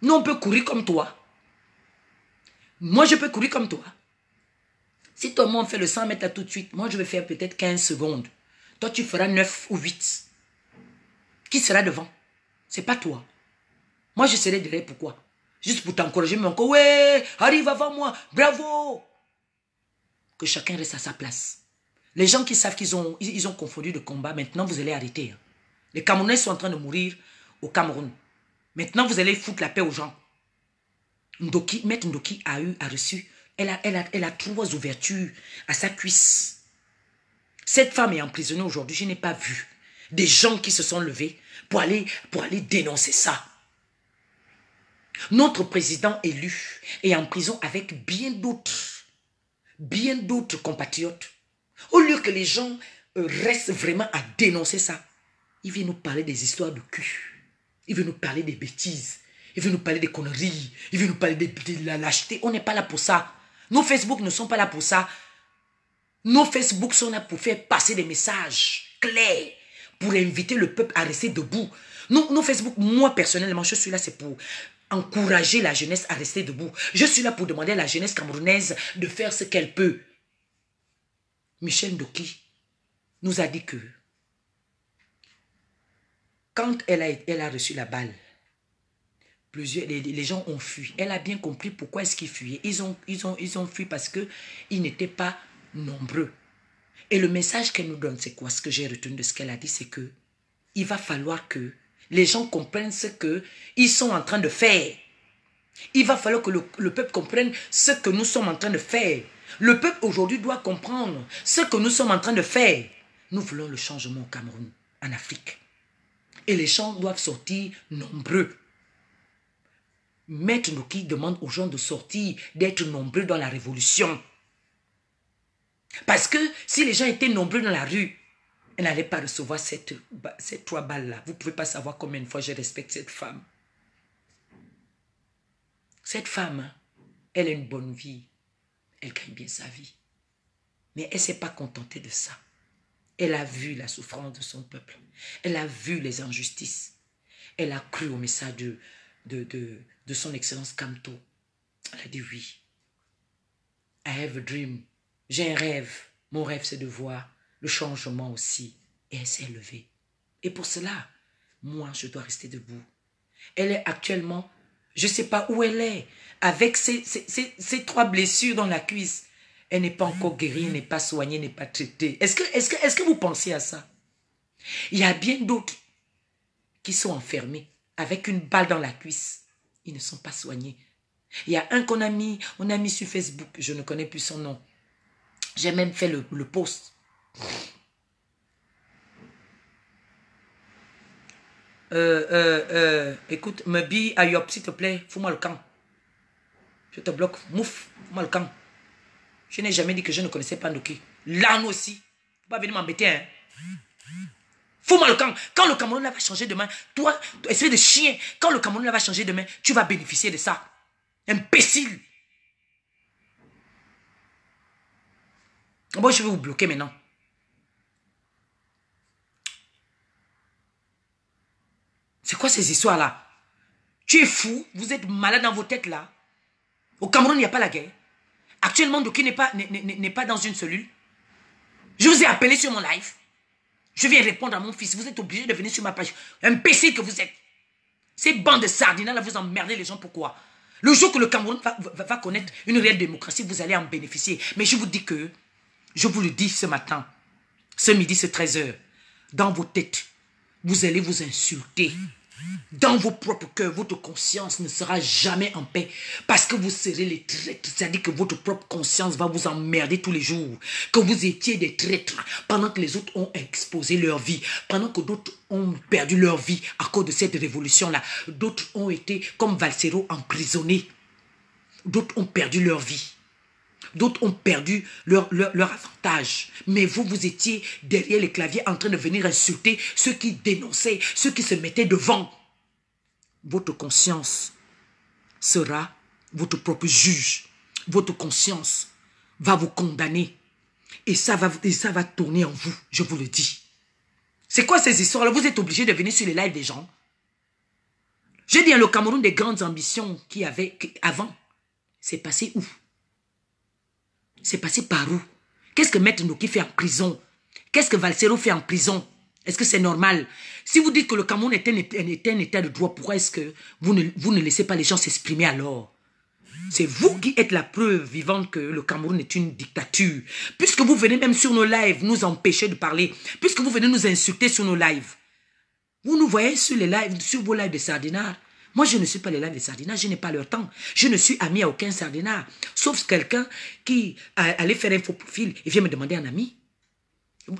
Nous, on peut courir comme toi. Moi, je peux courir comme toi. Si toi, moi, on fait le 100 mètres là tout de suite, moi, je vais faire peut-être 15 secondes. Toi, tu feras 9 ou 8. Qui sera devant? C'est pas toi. Moi, je serai derrière. Pourquoi? Juste pour t'encourager, mais encore, ouais, arrive avant moi, bravo. Que chacun reste à sa place. Les gens qui savent qu'ils ont confondu le combat, maintenant, vous allez arrêter. Les Camerounais sont en train de mourir au Cameroun. Maintenant, vous allez foutre la paix aux gens. Maître Ndoki a reçu, elle a 3 ouvertures à sa cuisse. Cette femme est emprisonnée aujourd'hui. Je n'ai pas vu des gens qui se sont levés pour aller dénoncer ça. Notre président élu est en prison avec bien d'autres compatriotes. Au lieu que les gens restent vraiment à dénoncer ça, il vient nous parler des histoires de cul. Il veut nous parler des bêtises. Il veut nous parler des conneries. Il veut nous parler de la lâcheté. On n'est pas là pour ça. Nos Facebook ne sont pas là pour ça. Nos Facebook sont là pour faire passer des messages clairs, pour inviter le peuple à rester debout. Nos Facebook, moi personnellement, je suis là, c'est pour encourager la jeunesse à rester debout. Je suis là pour demander à la jeunesse camerounaise de faire ce qu'elle peut. Michel Ndoki nous a dit que quand elle a reçu la balle, les gens ont fui. Elle a bien compris pourquoi est-ce qu'ils fuyaient. Ils ont fui parce qu'ils n'étaient pas nombreux. Et le message qu'elle nous donne, c'est quoi? Ce que j'ai retenu de ce qu'elle a dit, c'est que il va falloir que les gens comprennent ce qu'ils sont en train de faire. Il va falloir que le peuple comprenne ce que nous sommes en train de faire. Le peuple aujourd'hui doit comprendre ce que nous sommes en train de faire. Nous voulons le changement au Cameroun, en Afrique. Et les gens doivent sortir nombreux. Maître Ndoki demande aux gens de sortir, d'être nombreux dans la révolution. Parce que si les gens étaient nombreux dans la rue, elle n'allait pas recevoir ces 3 balles-là. Vous ne pouvez pas savoir combien de fois je respecte cette femme. Cette femme, elle a une bonne vie. Elle gagne bien sa vie. Mais elle ne s'est pas contentée de ça. Elle a vu la souffrance de son peuple. Elle a vu les injustices. Elle a cru au message de son excellence Kamto. Elle a dit oui. I have a dream. J'ai un rêve. Mon rêve, c'est de voir le changement aussi. Et elle s'est levée. Et pour cela, moi, je dois rester debout. Elle est actuellement, je ne sais pas où elle est, avec ces 3 blessures dans la cuisse. Elle n'est pas encore guérie, n'est pas soignée, n'est pas traitée. Est-ce que vous pensez à ça? Il y a bien d'autres qui sont enfermés avec une balle dans la cuisse. Ils ne sont pas soignés. Il y a un qu'on a mis, on a mis sur Facebook, je ne connais plus son nom. J'ai même fait le post. Écoute, Mebi Ayop, s'il te plaît, fous-moi le camp. Je te bloque, mouf, fous-moi le camp. Je n'ai jamais dit que je ne connaissais pas Ndoki. Là, nous aussi. Faut pas venir m'embêter, hein. Fous-moi le camp. Quand le Cameroun là va changer demain, toi, espèce de chien, quand le Cameroun là va changer demain, tu vas bénéficier de ça. Imbécile. Bon, je vais vous bloquer maintenant. C'est quoi ces histoires-là? Tu es fou, vous êtes malade dans vos têtes là. Au Cameroun, il n'y a pas la guerre. Actuellement, Ndoki n'est pas dans une cellule. Je vous ai appelé sur mon live. Je viens répondre à mon fils. Vous êtes obligé de venir sur ma page. Imbécile que vous êtes. Ces bandes de sardines là, vous emmerdez les gens. Pourquoi? Le jour que le Cameroun va connaître une réelle démocratie, vous allez en bénéficier. Mais je vous dis que, je vous le dis ce matin, ce midi, c'est 13h, dans vos têtes, vous allez vous insulter. Dans vos propres cœurs, votre conscience ne sera jamais en paix parce que vous serez les traîtres. C'est-à-dire que votre propre conscience va vous emmerder tous les jours. Que vous étiez des traîtres pendant que les autres ont exposé leur vie. Pendant que d'autres ont perdu leur vie à cause de cette révolution-là. D'autres ont été, comme Valsero, emprisonnés. D'autres ont perdu leur vie. D'autres ont perdu leur avantage. Mais vous, vous étiez derrière les claviers en train de venir insulter ceux qui dénonçaient, ceux qui se mettaient devant. Votre conscience sera votre propre juge. Votre conscience va vous condamner. Et ça va tourner en vous, je vous le dis. C'est quoi ces histoires-là? Vous êtes obligés de venir sur les lives des gens. J'ai dit à le Cameroun des grandes ambitions qu'il y avait avant. C'est passé où? C'est passé par où? Qu'est-ce que Maître Ndoki fait en prison? Qu'est-ce que Valsero fait en prison? Est-ce que c'est normal? Si vous dites que le Cameroun est un état de droit, pourquoi est-ce que vous ne laissez pas les gens s'exprimer alors? C'est vous qui êtes la preuve vivante que le Cameroun est une dictature. Puisque vous venez même sur nos lives nous empêcher de parler. Puisque vous venez nous insulter sur nos lives. Vous nous voyez sur les lives, sur vos lives de sardinards. Moi, je ne suis pas les lives de sardinards, je n'ai pas leur temps. Je ne suis ami à aucun sardinard. Sauf quelqu'un qui allait faire un faux profil et vient me demander un ami.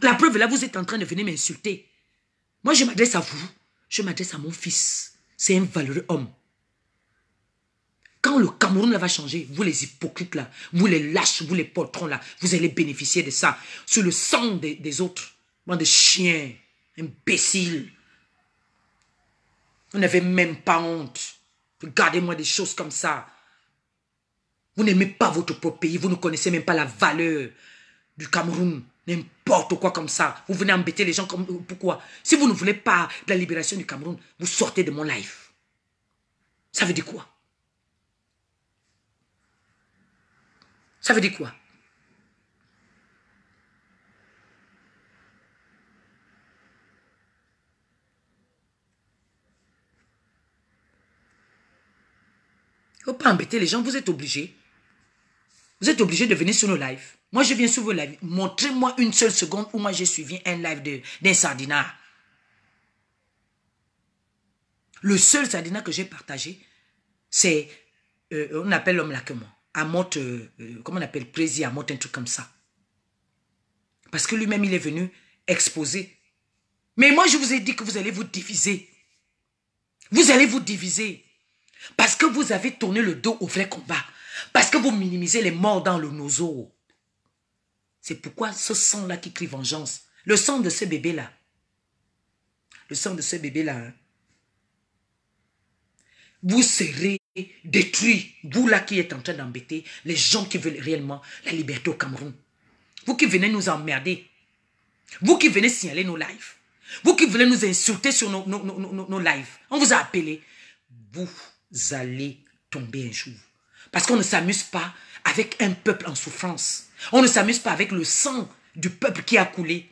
La preuve, là, vous êtes en train de venir m'insulter. Moi, je m'adresse à vous. Je m'adresse à mon fils. C'est un valeureux homme. Quand le Cameroun là va changer, vous les hypocrites là, vous les lâches, vous les poltrons là, vous allez bénéficier de ça. Sur le sang des autres. Bande de chiens, imbéciles. Vous n'avez même pas honte. Regardez-moi des choses comme ça. Vous n'aimez pas votre propre pays. Vous ne connaissez même pas la valeur du Cameroun. N'importe quoi comme ça. Vous venez embêter les gens comme... Pourquoi? Si vous ne voulez pas de la libération du Cameroun, vous sortez de mon live. Ça veut dire quoi? Ça veut dire quoi? Il ne faut pas embêter les gens, vous êtes obligés. Vous êtes obligés de venir sur nos lives. Moi, je viens sur vos lives. Montrez-moi une seule seconde où moi j'ai suivi un live d'un sardinard. Le seul sardinard que j'ai partagé, c'est, on appelle l'homme là que moi. Amot, comment on appelle, Prési Amot, un truc comme ça. Parce que lui-même, il est venu exposer. Mais moi, je vous ai dit que vous allez vous diviser. Vous allez vous diviser. Parce que vous avez tourné le dos au vrai combat. Parce que vous minimisez les morts dans le nozo. C'est pourquoi ce sang-là qui crie vengeance. Le sang de ce bébé-là. Le sang de ce bébé-là. Hein, vous serez détruits. Vous là qui êtes en train d'embêter les gens qui veulent réellement la liberté au Cameroun. Vous qui venez nous emmerder. Vous qui venez signaler nos lives. Vous qui venez nous insulter sur nos lives. On vous a appelé. Vous allez tomber un jour. Parce qu'on ne s'amuse pas avec un peuple en souffrance. On ne s'amuse pas avec le sang du peuple qui a coulé.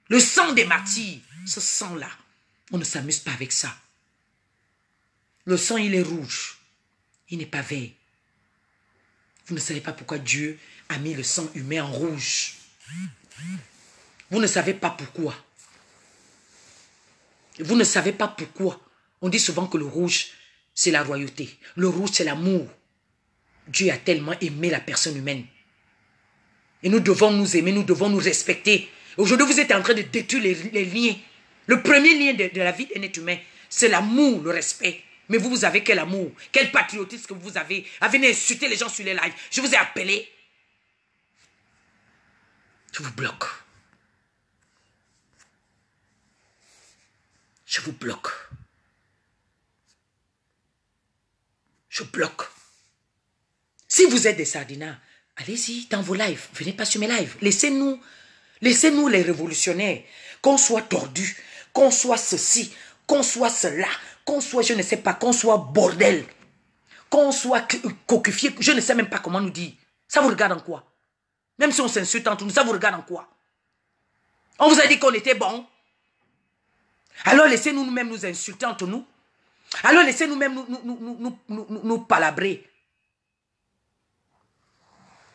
Le sang des martyrs. Ce sang-là, on ne s'amuse pas avec ça. Le sang, il est rouge. Il n'est pas vert. Vous ne savez pas pourquoi Dieu a mis le sang humain en rouge. Vous ne savez pas pourquoi. Vous ne savez pas pourquoi. On dit souvent que le rouge, c'est la royauté. Le rouge, c'est l'amour. Dieu a tellement aimé la personne humaine. Et nous devons nous aimer, nous devons nous respecter. Aujourd'hui, vous êtes en train de détruire les liens. Le premier lien de la vie d'un être humain, c'est l'amour, le respect. Mais vous avez quel amour, quel patriotisme que vous avez à venir insulter les gens sur les lives. Je vous ai appelé. Je vous bloque. Je vous bloque. Je bloque. Si vous êtes des sardinats, allez-y dans vos lives. Venez pas sur mes lives. Laissez-nous les révolutionnaires. Qu'on soit tordus, qu'on soit ceci, qu'on soit cela, qu'on soit je ne sais pas, qu'on soit bordel, qu'on soit coquifié, je ne sais même pas comment nous dire. Ça vous regarde en quoi? Même si on s'insulte entre nous, ça vous regarde en quoi? On vous a dit qu'on était bon. Alors laissez-nous nous-mêmes nous insulter entre nous. Alors laissez nous-mêmes nous palabrer.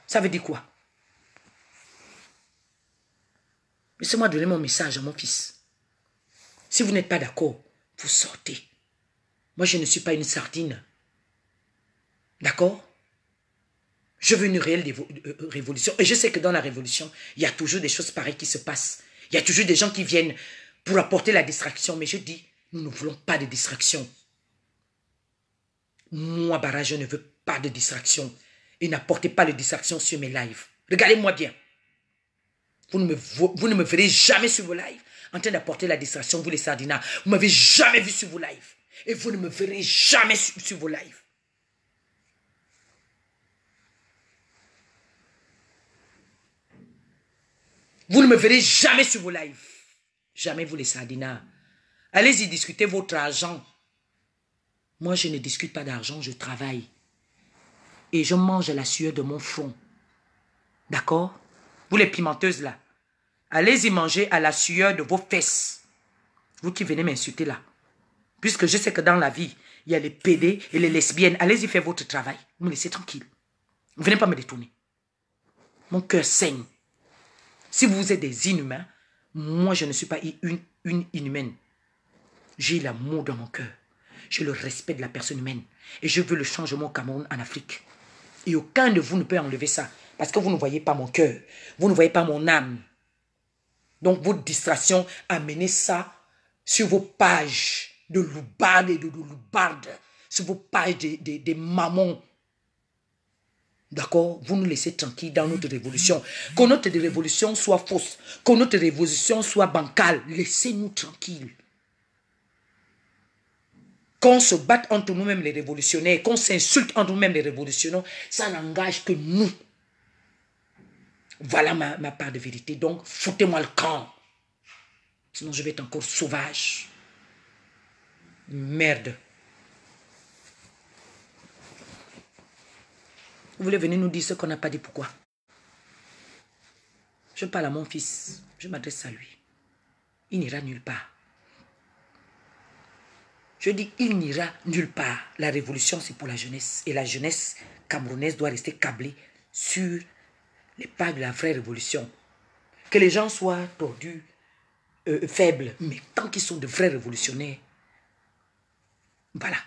Ça veut dire quoi? Laissez-moi donner mon message à mon fils. Si vous n'êtes pas d'accord, vous sortez. Moi, je ne suis pas une sardine. D'accord? Je veux une réelle révolution. Et je sais que dans la révolution, il y a toujours des choses pareilles qui se passent. Il y a toujours des gens qui viennent pour apporter la distraction. Mais je dis, nous ne voulons pas de distraction. Moi, Bara, je ne veux pas de distraction. Et n'apportez pas de distraction sur mes lives. Regardez-moi bien. Vous ne me verrez jamais sur vos lives en train d'apporter la distraction, vous les sardinats. Vous ne m'avez jamais vu sur vos lives. Et vous ne me verrez jamais sur vos lives. Vous ne me verrez jamais sur vos lives. Jamais vous les sardinats. Allez-y discuter votre argent. Moi, je ne discute pas d'argent, je travaille. Et je mange la sueur de mon front. D'accord? Vous les pimenteuses là. Allez-y manger à la sueur de vos fesses. Vous qui venez m'insulter là. Puisque je sais que dans la vie, il y a les pédés et les lesbiennes. Allez-y faire votre travail. Vous me laissez tranquille. Ne venez pas me détourner. Mon cœur saigne. Si vous êtes des inhumains, moi je ne suis pas une inhumaine. J'ai l'amour dans mon cœur. J'ai le respect de la personne humaine. Et je veux le changement au Cameroun, en Afrique. Et aucun de vous ne peut enlever ça. Parce que vous ne voyez pas mon cœur. Vous ne voyez pas mon âme. Donc votre distraction, amenez ça sur vos pages de loubarde et de loubarde. Sur vos pages des mamans. D'accord? Vous nous laissez tranquilles dans notre révolution. Que notre révolution soit fausse. Que notre révolution soit bancale. Laissez-nous tranquilles. Qu'on se batte entre nous-mêmes les révolutionnaires, qu'on s'insulte entre nous-mêmes les révolutionnaires, ça n'engage que nous. Voilà ma part de vérité. Donc, foutez-moi le camp. Sinon, je vais être encore sauvage. Merde. Vous voulez venir nous dire ce qu'on n'a pas dit, pourquoi? Je parle à mon fils. Je m'adresse à lui. Il n'ira nulle part. Je dis, il n'ira nulle part. La révolution, c'est pour la jeunesse. Et la jeunesse camerounaise doit rester câblée sur les pas de la vraie révolution. Que les gens soient tordus, faibles, mais tant qu'ils sont de vrais révolutionnaires, voilà.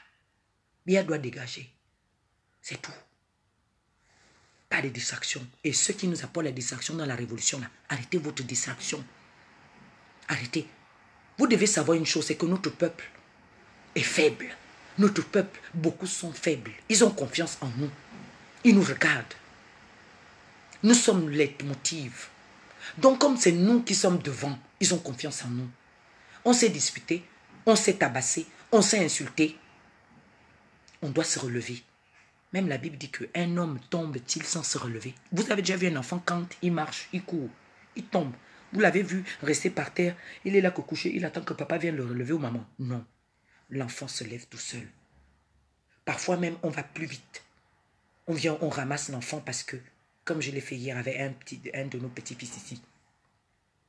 Bien doit dégager. C'est tout. Pas de distraction. Et ceux qui nous apportent la distraction dans la révolution, là, arrêtez votre distraction. Arrêtez. Vous devez savoir une chose, c'est que notre peuple est faible. Notre peuple, beaucoup sont faibles. Ils ont confiance en nous. Ils nous regardent. Nous sommes les motifs. Donc comme c'est nous qui sommes devant, ils ont confiance en nous. On s'est disputé, on s'est tabassé, on s'est insulté. On doit se relever. Même la Bible dit qu'un homme tombe-t-il sans se relever. Vous avez déjà vu un enfant quand il marche, il court, il tombe. Vous l'avez vu rester par terre, il est là que couché, il attend que papa vienne le relever ou maman. Non. L'enfant se lève tout seul. Parfois même, on va plus vite. On vient, on ramasse l'enfant parce que, comme je l'ai fait hier avec un de nos petits-fils ici,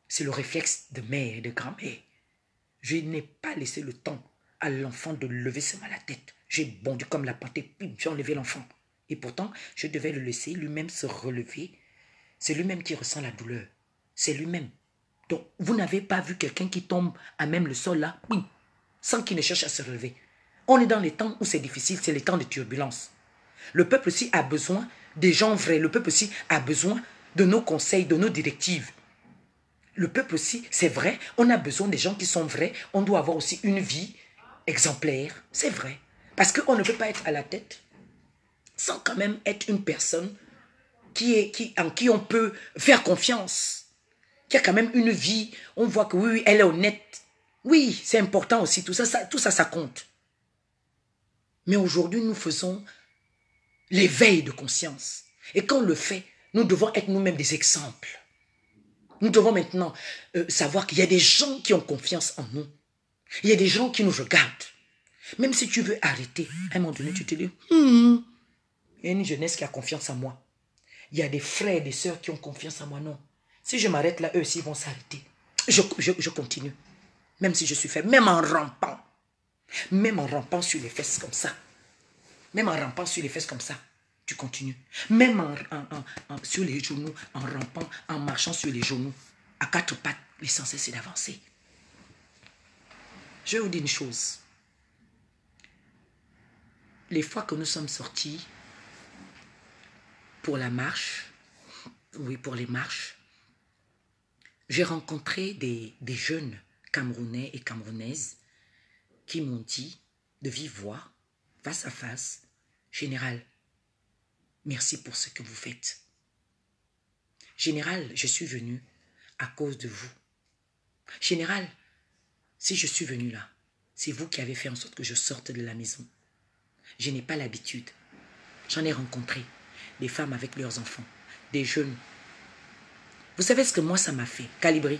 c'est le réflexe de mère et de grand-mère. Je n'ai pas laissé le temps à l'enfant de lever seulement la tête. J'ai bondu comme la panthère, puis j'ai enlevé l'enfant. Et pourtant, je devais le laisser lui-même se relever. C'est lui-même qui ressent la douleur. C'est lui-même. Donc, vous n'avez pas vu quelqu'un qui tombe à même le sol là, oui, sans qu'il ne cherche à se relever. On est dans les temps où c'est difficile, c'est les temps de turbulence. Le peuple aussi a besoin des gens vrais. Le peuple aussi a besoin de nos conseils, de nos directives. Le peuple aussi, c'est vrai, on a besoin des gens qui sont vrais. On doit avoir aussi une vie exemplaire. C'est vrai. Parce qu'on ne peut pas être à la tête sans quand même être une personne en qui on peut faire confiance. Qui a quand même une vie. On voit que oui, elle est honnête. Oui, c'est important aussi. Tout ça, ça compte. Mais aujourd'hui, nous faisons l'éveil de conscience. Et quand on le fait, nous devons être nous-mêmes des exemples. Nous devons maintenant savoir qu'il y a des gens qui ont confiance en nous. Il y a des gens qui nous regardent. Même si tu veux arrêter, à un moment donné, tu te dis, il y a une jeunesse qui a confiance en moi. Il y a des frères et des sœurs qui ont confiance en moi. Non. Si je m'arrête là, eux aussi vont s'arrêter. Je continue. Même si je suis faible, même en rampant. Même en rampant sur les fesses comme ça. Même en rampant sur les fesses comme ça, tu continues. Même sur les genoux, en rampant, en marchant sur les genoux, à quatre pattes, l'essentiel c'est d'avancer. Je vais vous dire une chose. Les fois que nous sommes sortis pour la marche, oui, pour les marches, j'ai rencontré des jeunes Camerounais et Camerounaises qui m'ont dit de vive voix, face à face, Général, merci pour ce que vous faites. Général, je suis venu à cause de vous. Général, si je suis venu là, c'est vous qui avez fait en sorte que je sorte de la maison. Je n'ai pas l'habitude. J'en ai rencontré des femmes avec leurs enfants, des jeunes. Vous savez ce que moi ça m'a fait, Calibri?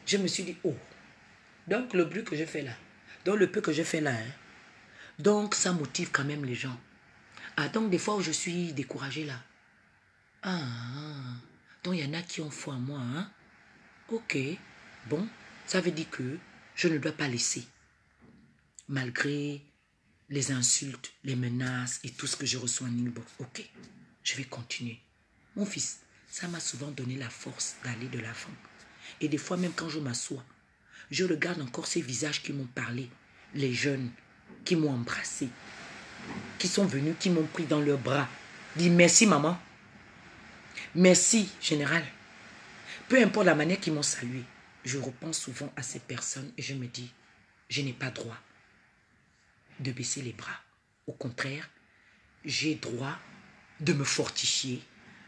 Je me suis dit, oh, donc le bruit que je fais là, donc le peu que je fais là, hein, donc ça motive quand même les gens. Ah, donc des fois où je suis découragée là. Donc il y en a qui ont foi en moi, hein? Ok, bon, ça veut dire que je ne dois pas laisser. Malgré les insultes, les menaces et tout ce que je reçois en inbox. Ok, je vais continuer. Mon fils, ça m'a souvent donné la force d'aller de l'avant. Et des fois, même quand je m'assois, je regarde encore ces visages qui m'ont parlé, les jeunes qui m'ont embrassé, qui sont venus, qui m'ont pris dans leurs bras. Dis merci maman, merci général. Peu importe la manière qu'ils m'ont salué, je repense souvent à ces personnes et je me dis, je n'ai pas droit de baisser les bras. Au contraire, j'ai droit de me fortifier.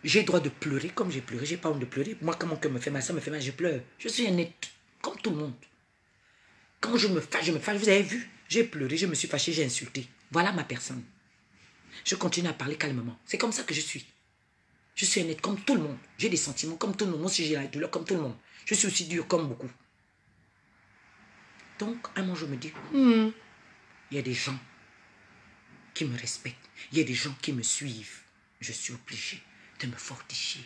J'ai droit de pleurer comme j'ai pleuré. J'ai pas honte de pleurer. Moi, quand mon cœur me fait mal, ça me fait mal, je pleure. Je suis honnête, comme tout le monde. Quand je me fâche, vous avez vu, j'ai pleuré, je me suis fâché, j'ai insulté. Voilà ma personne. Je continue à parler calmement. C'est comme ça que je suis. Je suis honnête comme tout le monde. J'ai des sentiments comme tout le monde. Moi aussi, j'ai la douleur comme tout le monde. Je suis aussi dur comme beaucoup. Donc, à un moment, je me dis, il y a des gens qui me respectent. Il y a des gens qui me suivent. Je suis obligé de me fortifier.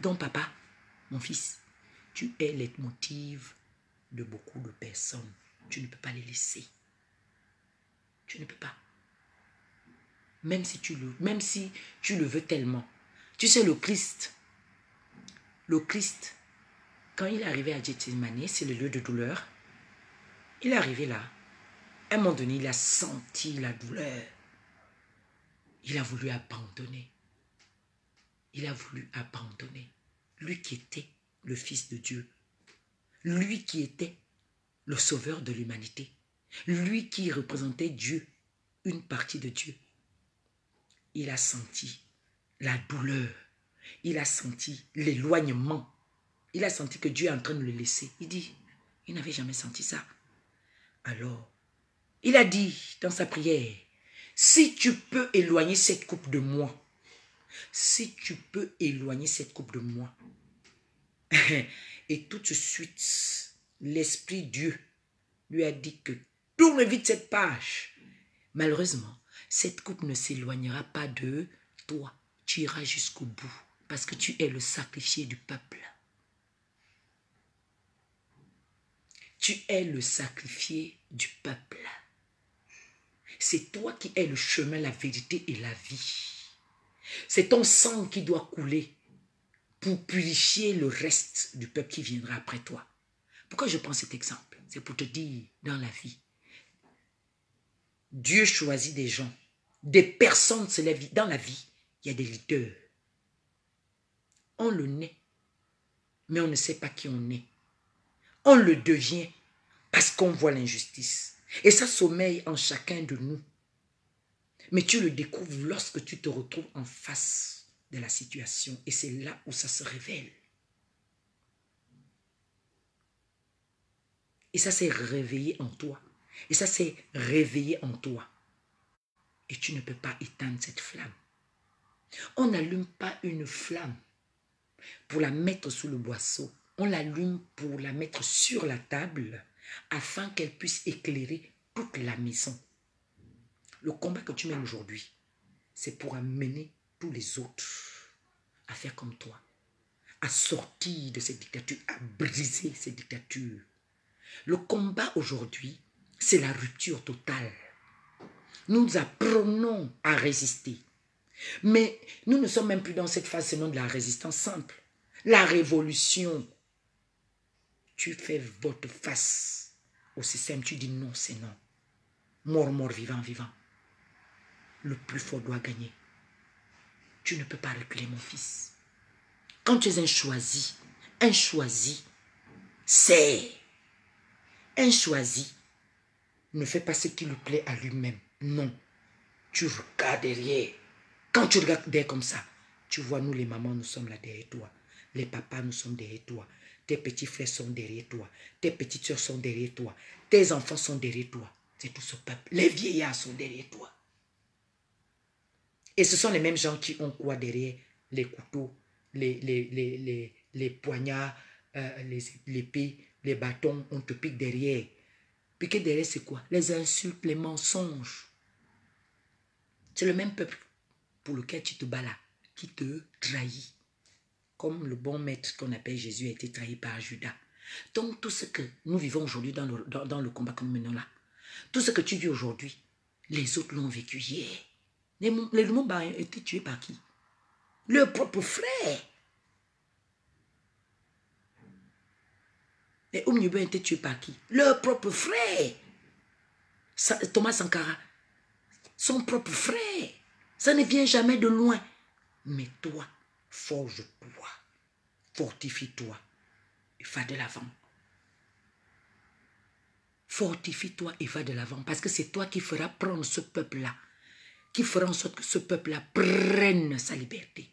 Donc, papa, mon fils, tu es le leitmotiv de beaucoup de personnes. Tu ne peux pas les laisser. Tu ne peux pas. Même si tu le veux tellement. Tu sais, le Christ, quand il est arrivé à Gethsémani, c'est le lieu de douleur, il est arrivé là. À un moment donné, il a senti la douleur. Il a voulu abandonner. Il a voulu abandonner. Lui qui était le Fils de Dieu. Lui qui était le sauveur de l'humanité. Lui qui représentait Dieu, une partie de Dieu. Il a senti la douleur. Il a senti l'éloignement. Il a senti que Dieu est en train de le laisser. Il dit, il n'avait jamais senti ça. Alors, il a dit dans sa prière, si tu peux éloigner cette coupe de moi, si tu peux éloigner cette coupe de moi, et tout de suite, l'Esprit Dieu lui a dit que tourne vite cette page. Malheureusement, cette coupe ne s'éloignera pas de toi. Tu iras jusqu'au bout parce que tu es le sacrifié du peuple. Tu es le sacrifié du peuple. C'est toi qui es le chemin, la vérité et la vie. C'est ton sang qui doit couler pour purifier le reste du peuple qui viendra après toi. Pourquoi je prends cet exemple? C'est pour te dire, dans la vie, Dieu choisit des gens. Des personnes se lèvent. Dans la vie, il y a des leaders. On le naît, mais on ne sait pas qui on est. On le devient parce qu'on voit l'injustice. Et ça sommeille en chacun de nous. Mais tu le découvres lorsque tu te retrouves en face de la situation. Et c'est là où ça se révèle. Et ça s'est réveillé en toi. Et ça s'est réveillé en toi. Et tu ne peux pas éteindre cette flamme. On n'allume pas une flamme pour la mettre sous le boisseau. On l'allume pour la mettre sur la table afin qu'elle puisse éclairer toute la maison. Le combat que tu mènes aujourd'hui, c'est pour amener tous les autres à faire comme toi, à sortir de cette dictature, à briser cette dictature. Le combat aujourd'hui, c'est la rupture totale. Nous apprenons à résister. Mais nous ne sommes même plus dans cette phase seulement de la résistance simple. La révolution. Tu fais volte face au système, tu dis non, c'est non. Mort, mort, vivant, vivant. Le plus fort doit gagner. Tu ne peux pas reculer, mon fils. Quand tu es un choisi, c'est un choisi. Ne fait pas ce qui lui plaît à lui-même. Non. Tu regardes derrière. Quand tu regardes derrière comme ça, tu vois, nous les mamans, nous sommes là derrière toi. Les papas, nous sommes derrière toi. Tes petits frères sont derrière toi. Tes petites soeurs sont derrière toi. Tes enfants sont derrière toi. C'est tout ce peuple. Les vieillards sont derrière toi. Et ce sont les mêmes gens qui ont quoi derrière? Les couteaux, les poignards, les épées, les bâtons. On te pique derrière. Piquer derrière, c'est quoi? Les insultes, les mensonges. C'est le même peuple pour lequel tu te bats là, qui te trahit. Comme le bon maître qu'on appelle Jésus a été trahi par Judas. Donc tout ce que nous vivons aujourd'hui dans le combat que nous menons là, tout ce que tu vis aujourd'hui, les autres l'ont vécu hier. Les Lumumba ont été tués par qui? Leur propre frère. Les Omnibu ont été tués par qui? Leur propre frère. Thomas Sankara, son propre frère. Ça ne vient jamais de loin. Mais toi, forge-toi, fortifie-toi et va de l'avant. Fortifie-toi et va de l'avant parce que c'est toi qui feras prendre ce peuple-là, qui fera en sorte que ce peuple-là prenne sa liberté.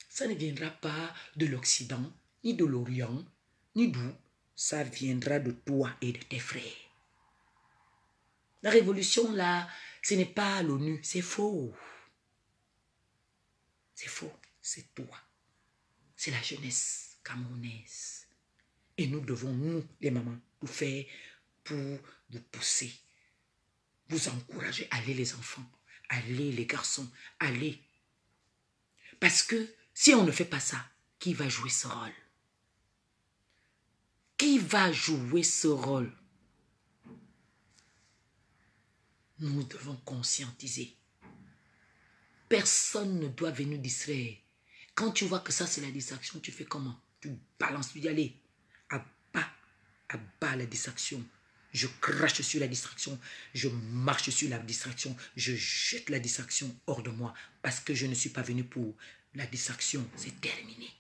Ça ne viendra pas de l'Occident, ni de l'Orient, ni d'où. Ça viendra de toi et de tes frères. La révolution, là, ce n'est pas l'ONU, c'est faux. C'est faux, c'est toi. C'est la jeunesse camerounaise. Et nous devons, nous, les mamans, tout faire pour vous pousser, vous encourager. Allez les enfants, allez les garçons, allez. Parce que si on ne fait pas ça, qui va jouer ce rôle? Qui va jouer ce rôle? Nous devons conscientiser. Personne ne doit venir distraire. Quand tu vois que ça c'est la distraction, tu fais comment? Tu balances, tu dis allez, à bas la distraction. Je crache sur la distraction, je marche sur la distraction, je jette la distraction hors de moi parce que je ne suis pas venu pour la distraction. C'est terminé.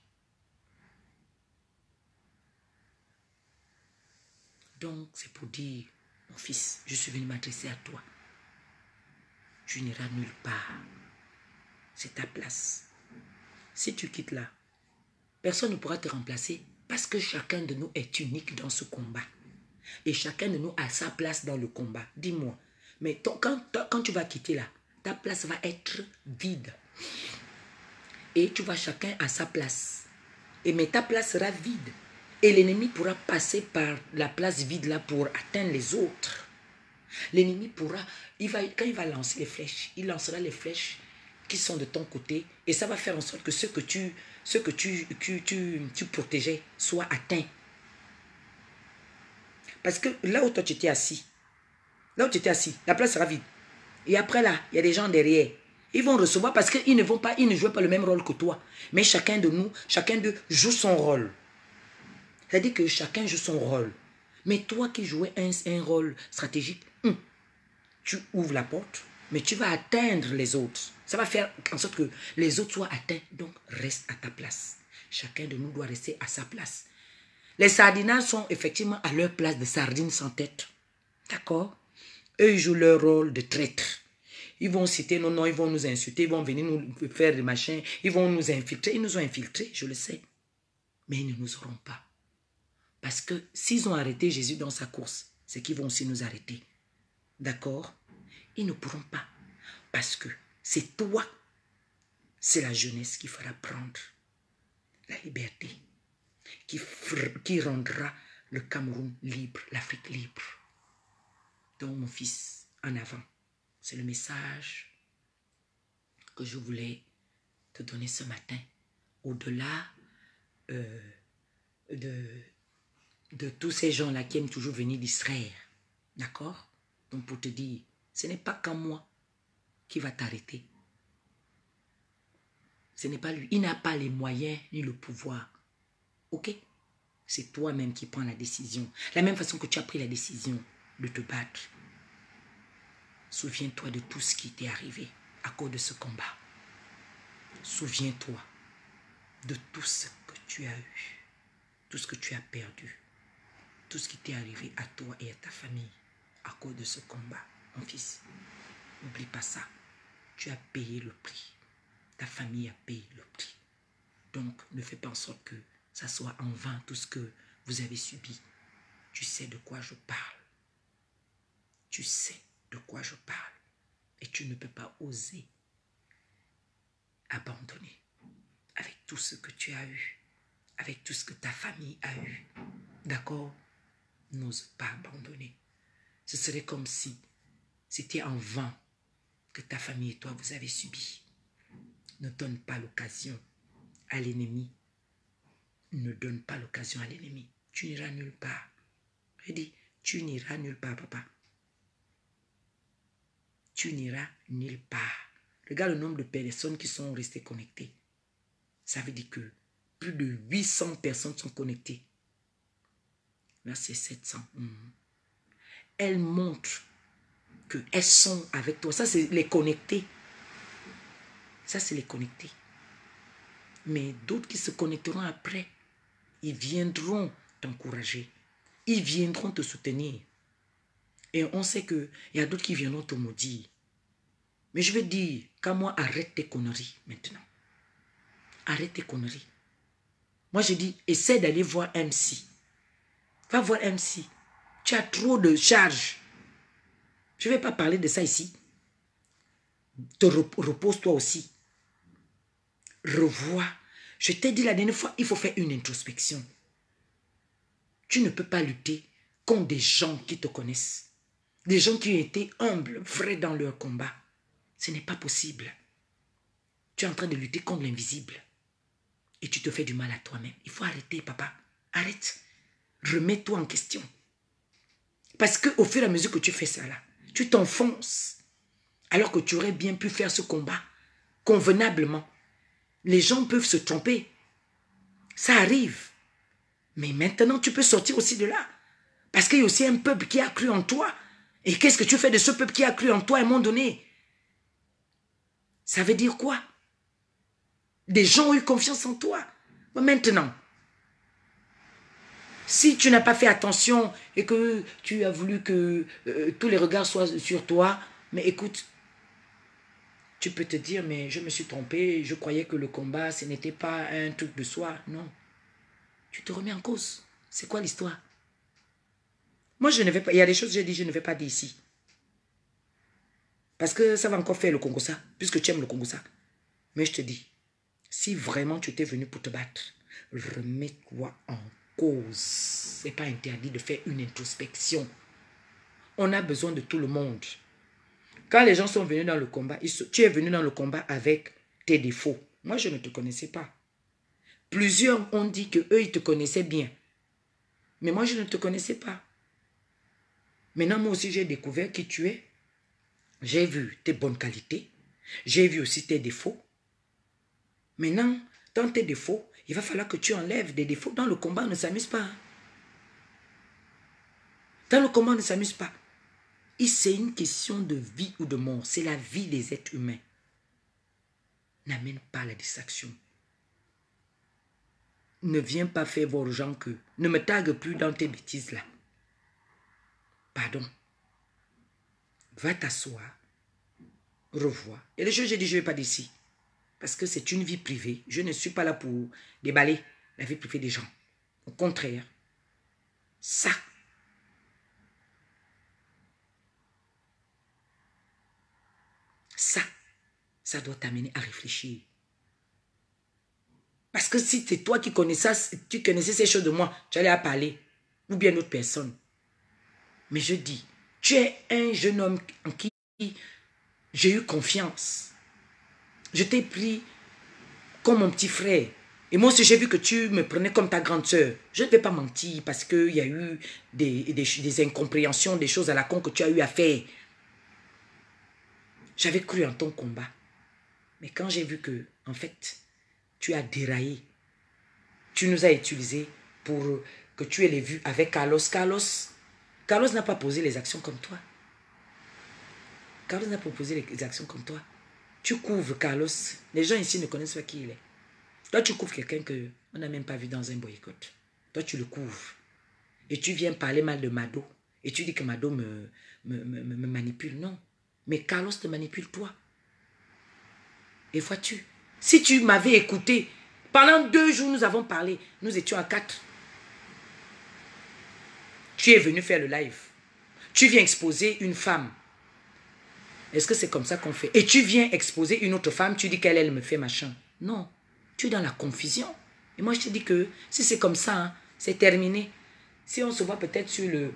Donc c'est pour dire, mon fils, je suis venu m'adresser à toi. Tu n'iras nulle part. C'est ta place. Si tu quittes là, personne ne pourra te remplacer parce que chacun de nous est unique dans ce combat. Et chacun de nous a sa place dans le combat. Dis-moi, mais quand tu vas quitter là, ta place va être vide. Et tu vas chacun à sa place. Mais ta place sera vide. Et l'ennemi pourra passer par la place vide là pour atteindre les autres. L'ennemi pourra, quand il va lancer les flèches, il lancera les flèches qui sont de ton côté. Et ça va faire en sorte que ce que tu protégeais soit atteint. Parce que là où toi tu étais assis, la place sera vide. Et après là, il y a des gens derrière. Ils vont recevoir parce qu'ils ne jouent pas le même rôle que toi. Mais chacun d'eux joue son rôle. C'est-à-dire que chacun joue son rôle. Mais toi qui jouais un rôle stratégique, tu ouvres la porte, mais tu vas atteindre les autres. Ça va faire en sorte que les autres soient atteints. Donc, reste à ta place. Chacun de nous doit rester à sa place. Les sardinards sont effectivement à leur place de sardines sans tête. D'accord? Eux, ils jouent leur rôle de traître. Ils vont citer nos noms, ils vont nous insulter, ils vont venir nous faire des machins, ils vont nous infiltrer. Ils nous ont infiltrés, je le sais. Mais ils ne nous auront pas. Parce que s'ils ont arrêté Jésus dans sa course, c'est qu'ils vont aussi nous arrêter. D'accord? Ils ne pourront pas. Parce que c'est toi, c'est la jeunesse qui fera prendre la liberté, qui rendra le Cameroun libre, l'Afrique libre. Donc mon fils, en avant, c'est le message que je voulais te donner ce matin. Au-delà de tous ces gens-là qui aiment toujours venir distraire. D'accord? Donc pour te dire, ce n'est pas qu'en moi qui va t'arrêter. Ce n'est pas lui. Il n'a pas les moyens ni le pouvoir. Ok? C'est toi-même qui prends la décision. La même façon que tu as pris la décision de te battre. Souviens-toi de tout ce qui t'est arrivé à cause de ce combat. Souviens-toi de tout ce que tu as eu, tout ce que tu as perdu, tout ce qui t'est arrivé à toi et à ta famille à cause de ce combat. Mon fils, n'oublie pas ça. Tu as payé le prix. Ta famille a payé le prix. Donc, ne fais pas en sorte que ça soit en vain tout ce que vous avez subi. Tu sais de quoi je parle. Tu sais de quoi je parle. Et tu ne peux pas oser abandonner avec tout ce que tu as eu, avec tout ce que ta famille a eu. D'accord? N'ose pas abandonner. Ce serait comme si c'était en vain que ta famille et toi vous avez subi. Ne donne pas l'occasion à l'ennemi. Ne donne pas l'occasion à l'ennemi. Tu n'iras nulle part. Je dis, tu n'iras nulle part, papa. Tu n'iras nulle part. Regarde le nombre de personnes qui sont restées connectées. Ça veut dire que plus de 800 personnes sont connectées. Là, c'est 700. Elles montrent qu'elles sont avec toi. Ça, c'est les connectés. Ça, c'est les connectés. Mais d'autres qui se connecteront après, ils viendront t'encourager. Ils viendront te soutenir. Et on sait qu'il y a d'autres qui viendront te maudire. Mais je veux dire, qu'à moi, arrête tes conneries maintenant. Arrête tes conneries. Moi, je dis, essaie d'aller voir MC. Va voir MC. Tu as trop de charges. Je ne vais pas parler de ça ici. Repose-toi aussi. Revois. Je t'ai dit la dernière fois, il faut faire une introspection. Tu ne peux pas lutter contre des gens qui te connaissent. Des gens qui ont été humbles, vrais dans leur combat. Ce n'est pas possible. Tu es en train de lutter contre l'invisible. Et tu te fais du mal à toi-même. Il faut arrêter, papa. Arrête. Remets-toi en question. Parce qu'au fur et à mesure que tu fais ça là, tu t'enfonces. Alors que tu aurais bien pu faire ce combat convenablement. Les gens peuvent se tromper. Ça arrive. Mais maintenant, tu peux sortir aussi de là. Parce qu'il y a aussi un peuple qui a cru en toi. Et qu'est-ce que tu fais de ce peuple qui a cru en toi à un moment donné? Ça veut dire quoi? Des gens ont eu confiance en toi. Mais maintenant, si tu n'as pas fait attention et que tu as voulu que tous les regards soient sur toi, mais écoute, tu peux te dire, mais je me suis trompé, je croyais que le combat, ce n'était pas un truc de soi. Non. Tu te remets en cause. C'est quoi l'histoire? Moi, je ne vais pas, il y a des choses que j'ai dit, je ne vais pas dire ici. Parce que ça va encore faire le Congo-ça, puisque tu aimes le Congo-ça. Mais je te dis, si vraiment tu étais venu pour te battre, remets-toi en cause. Ce n'est pas interdit de faire une introspection. On a besoin de tout le monde. Quand les gens sont venus dans le combat, tu es venu dans le combat avec tes défauts. Moi, je ne te connaissais pas. Plusieurs ont dit qu'eux, ils te connaissaient bien. Mais moi, je ne te connaissais pas. Maintenant, moi aussi, j'ai découvert qui tu es. J'ai vu tes bonnes qualités. J'ai vu aussi tes défauts. Maintenant, dans tes défauts, il va falloir que tu enlèves des défauts. Dans le combat, on ne s'amuse pas. Dans le combat, on ne s'amuse pas. C'est une question de vie ou de mort. C'est la vie des êtres humains. N'amène pas la distraction. Ne viens pas faire voir aux gens que... Ne me tague plus dans tes bêtises là. Pardon. Va t'asseoir. Revois. Et les choses, j'ai dit, je ne vais pas d'ici. Parce que c'est une vie privée. Je ne suis pas là pour déballer la vie privée des gens. Au contraire. Ça doit t'amener à réfléchir. Parce que si c'est toi qui connais ça, tu connaissais ces choses de moi, tu allais à parler. Ou bien d'autres personnes. Mais je dis, tu es un jeune homme en qui j'ai eu confiance. Je t'ai pris comme mon petit frère. Et moi aussi, j'ai vu que tu me prenais comme ta grande sœur. Je ne vais pas mentir parce qu'il y a eu des incompréhensions, des choses à la con que tu as eu à faire. J'avais cru en ton combat. Mais quand j'ai vu que, en fait, tu as déraillé, tu nous as utilisés pour que tu aies les vues avec Carlos. Carlos n'a pas posé les actions comme toi. Carlos n'a pas posé les actions comme toi. Tu couvres Carlos. Les gens ici ne connaissent pas qui il est. Toi, tu couvres quelqu'un qu'on n'a même pas vu dans un boycott. Toi, tu le couvres. Et tu viens parler mal de Mado. Et tu dis que Mado me manipule. Non. Mais Carlos te manipule, toi. Et vois-tu, si tu m'avais écouté, pendant 2 jours, nous avons parlé. Nous étions à 4. Tu es venu faire le live. Tu viens exposer une femme. Est-ce que c'est comme ça qu'on fait? Et tu viens exposer une autre femme, tu dis qu'elle, elle me fait machin. Non, tu es dans la confusion. Et moi, je te dis que si c'est comme ça, hein, c'est terminé. Si on se voit peut-être sur le...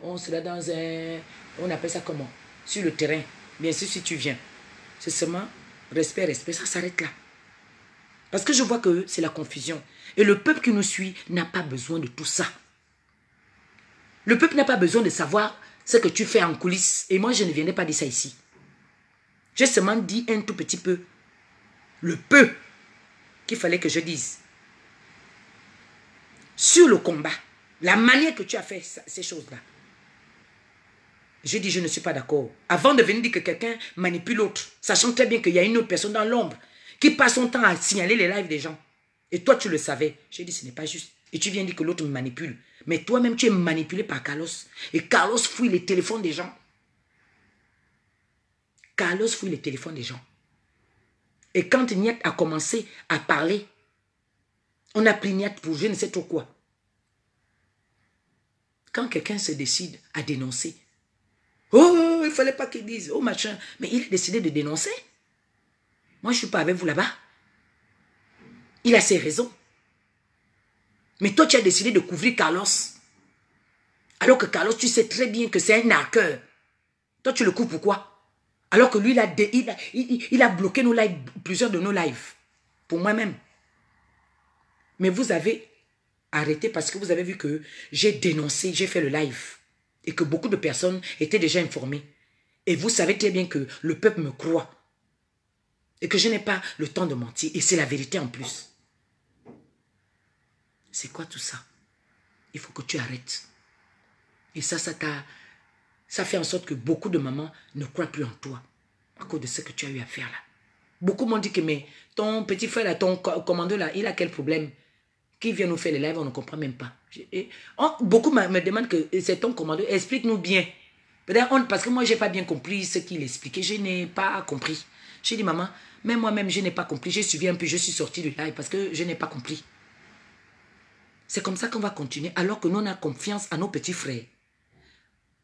on sera dans un... On appelle ça comment? Sur le terrain. Bien sûr, si tu viens. C'est seulement respect, ça s'arrête là. Parce que je vois que c'est la confusion. Et le peuple qui nous suit n'a pas besoin de tout ça. Le peuple n'a pas besoin de savoir ce que tu fais en coulisses. Et moi, je ne viendrai pas dire ça ici. J'ai seulement dit un tout petit peu. Le peu qu'il fallait que je dise. Sur le combat. La manière que tu as fait ces choses-là. Je dis, je ne suis pas d'accord. Avant de venir dire que quelqu'un manipule l'autre, sachant très bien qu'il y a une autre personne dans l'ombre qui passe son temps à signaler les lives des gens. Et toi, tu le savais. J'ai dit, ce n'est pas juste. Et tu viens dire que l'autre me manipule. Mais toi-même, tu es manipulé par Carlos. Et Carlos fouille les téléphones des gens. Carlos fouille les téléphones des gens. Et quand Niat a commencé à parler, on a pris Niat pour je ne sais trop quoi. Quand quelqu'un se décide à dénoncer, oh, il ne fallait pas qu'il dise, oh machin, mais il a décidé de dénoncer. Moi, je ne suis pas avec vous là-bas. Il a ses raisons. Mais toi, tu as décidé de couvrir Carlos. Alors que Carlos, tu sais très bien que c'est un arqueur. Toi, tu le couvres pourquoi? Alors que lui, il a bloqué nos lives, plusieurs de nos lives. Pour moi-même. Mais vous avez arrêté parce que vous avez vu que j'ai dénoncé, j'ai fait le live. Et que beaucoup de personnes étaient déjà informées. Et vous savez très bien que le peuple me croit. Et que je n'ai pas le temps de mentir. Et c'est la vérité en plus. C'est quoi tout ça? Il faut que tu arrêtes. Et ça fait en sorte que beaucoup de mamans ne croient plus en toi. À cause de ce que tu as eu à faire là. Beaucoup m'ont dit que mais ton petit frère là, ton commando là, il a quel problème? Qui vient nous faire les lives, on ne comprend même pas. Beaucoup me demandent que c'est ton commando, explique-nous bien. Parce que moi, je n'ai pas bien compris ce qu'il expliquait. Je n'ai pas compris. J'ai dit, maman, même moi-même, je n'ai pas compris. J'ai suivi un peu, je suis sortie du live parce que je n'ai pas compris. C'est comme ça qu'on va continuer, alors que nous, on a confiance à nos petits frères.